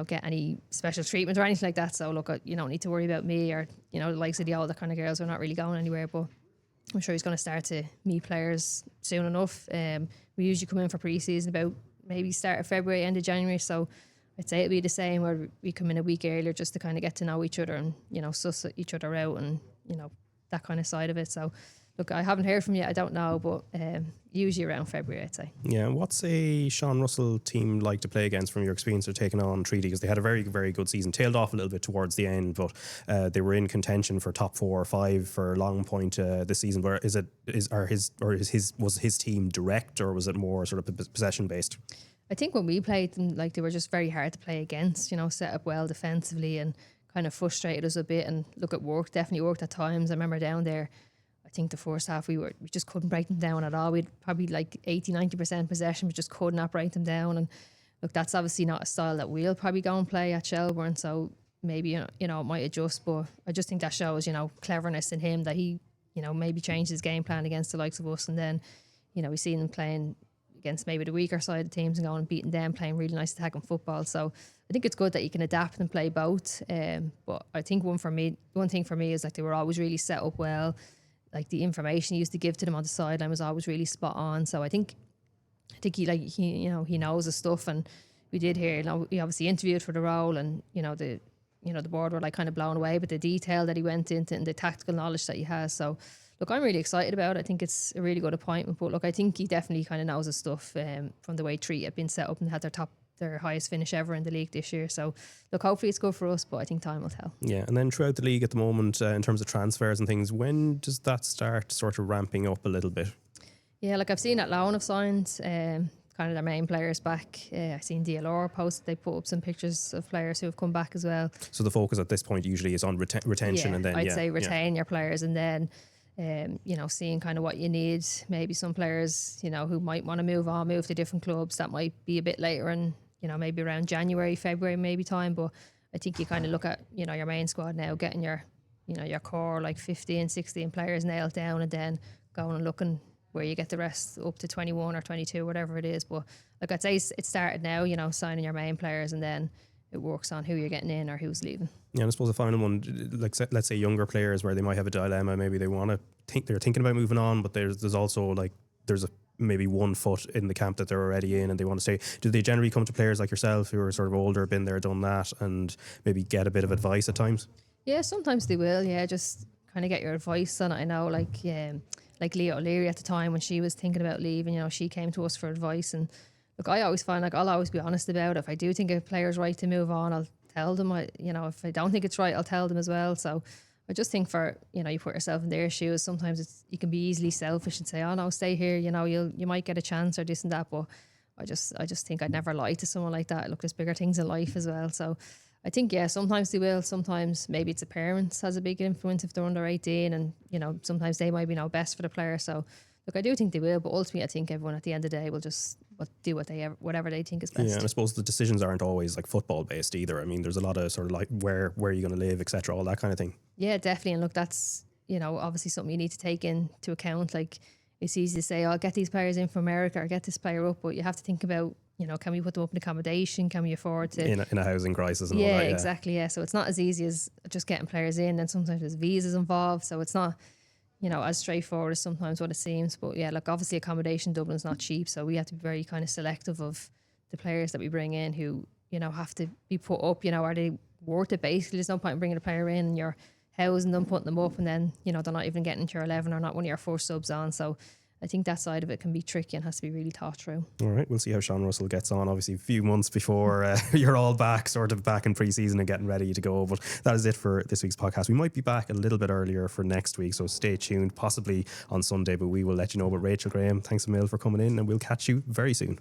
get any special treatment or anything like that. So look, you don't need to worry about me or the likes of the older kind of girls who are not really going anywhere. But I'm sure he's going to start to meet players soon enough. We usually come in for pre-season about maybe start of February, end of January. So I'd say it'd be the same where we come in a week earlier just to kind of get to know each other and suss each other out and that kind of side of it. So look, I haven't heard from you, I don't know, but usually around February, I'd say. Yeah, what's a Sean Russell team like to play against from your experience of taking on Treaty? Because they had a very, very good season, tailed off a little bit towards the end, but they were in contention for top 4 or 5 for a long point this season. But was his team direct, or was it more sort of possession based? I think when we played them, like they were just very hard to play against, set up well defensively and kind of frustrated us a bit. And look, definitely worked at times. I remember down there, I think the first half we just couldn't break them down at all. We'd probably like 80-90% possession, we just could not break them down. And look, that's obviously not a style that we'll probably go and play at Shelbourne. So maybe it might adjust, but I just think that shows cleverness in him, that he maybe changed his game plan against the likes of us, and then we've seen him playing against maybe the weaker side of teams and going and beating them, playing really nice attacking football. So I think it's good that you can adapt and play both. But I think one thing for me is like they were always really set up well. Like the information he used to give to them on the sideline was always really spot on. So I think he knows his stuff, and we did hear, he obviously interviewed for the role, and the board were like kind of blown away with the detail that he went into and the tactical knowledge that he has. So look, I'm really excited about it. I think it's a really good appointment. But look, I think he definitely kind of knows his stuff from the way Treaty have been set up and had their highest finish ever in the league this year. So look, hopefully it's good for us, but I think time will tell. Yeah, and then throughout the league at the moment, in terms of transfers and things, when does that start sort of ramping up a little bit? Yeah, like I've seen at Loan have signed kind of their main players back. I've seen DLR post, they put up some pictures of players who have come back as well. So the focus at this point usually is on retention, yeah, and then I'd say retain your players, and then seeing kind of what you need. Maybe some players who might want to move to different clubs, that might be a bit later, and maybe around January, February maybe time. But I think you kind of look at your main squad now, getting your your core like 15, 16 players nailed down, and then going and looking where you get the rest up to 21 or 22, whatever it is. But like I'd say it started now, signing your main players, and then it works on who you're getting in or who's leaving. Yeah, and I suppose the final one, like let's say younger players where they might have a dilemma, maybe they're thinking about moving on, but there's also maybe one foot in the camp that they're already in and they want to stay. Do they generally come to players like yourself who are sort of older, been there, done that, and maybe get a bit of advice at times? Yeah, sometimes they will. Yeah, just kind of get your advice on it. I know, like Leah O'Leary at the time when she was thinking about leaving, she came to us for advice. And look, I always find I'll always be honest about it. If I do think a player's right to move on, I'll tell them. If I don't think it's right, I'll tell them as well. So I just think for you put yourself in their shoes. Sometimes you can be easily selfish and say, "Oh no, stay here. You might get a chance or this and that." But I just think I'd never lie to someone like that. Look, there's bigger things in life as well. So I think sometimes they will. Sometimes maybe it's the parents has a big influence if they're under 18, and sometimes they might be best for the player. So look, I do think they will, but ultimately I think everyone at the end of the day will just do whatever they think is best. Yeah, and I suppose the decisions aren't always like football based either. I mean, there's a lot of sort of like where are you going to live, etc., all that kind of thing. Yeah, definitely. And look, that's obviously something you need to take into account. Like it's easy to say, "I'll get these players in from America or get this player up," but you have to think about can we put them up in accommodation? Can we afford to in a housing crisis and all that? Yeah, exactly. Yeah, so it's not as easy as just getting players in. Then sometimes there's visas involved, so it's not as straightforward as sometimes what it seems. But yeah, look, obviously accommodation Dublin's not cheap, so we have to be very kind of selective of the players that we bring in who have to be put up. Are they worth it? Basically, there's no point in bringing a player in and you're housing them, putting them up, and then they're not even getting to your 11 or not one of your first subs on. So I think that side of it can be tricky and has to be really thought through. All right, we'll see how Sean Russell gets on. Obviously, a few months before you're all back, sort of back in pre-season and getting ready to go. But that is it for this week's podcast. We might be back a little bit earlier for next week, so stay tuned, possibly on Sunday, but we will let you know. But Rachel, Graham, thanks a mil for coming in, and we'll catch you very soon.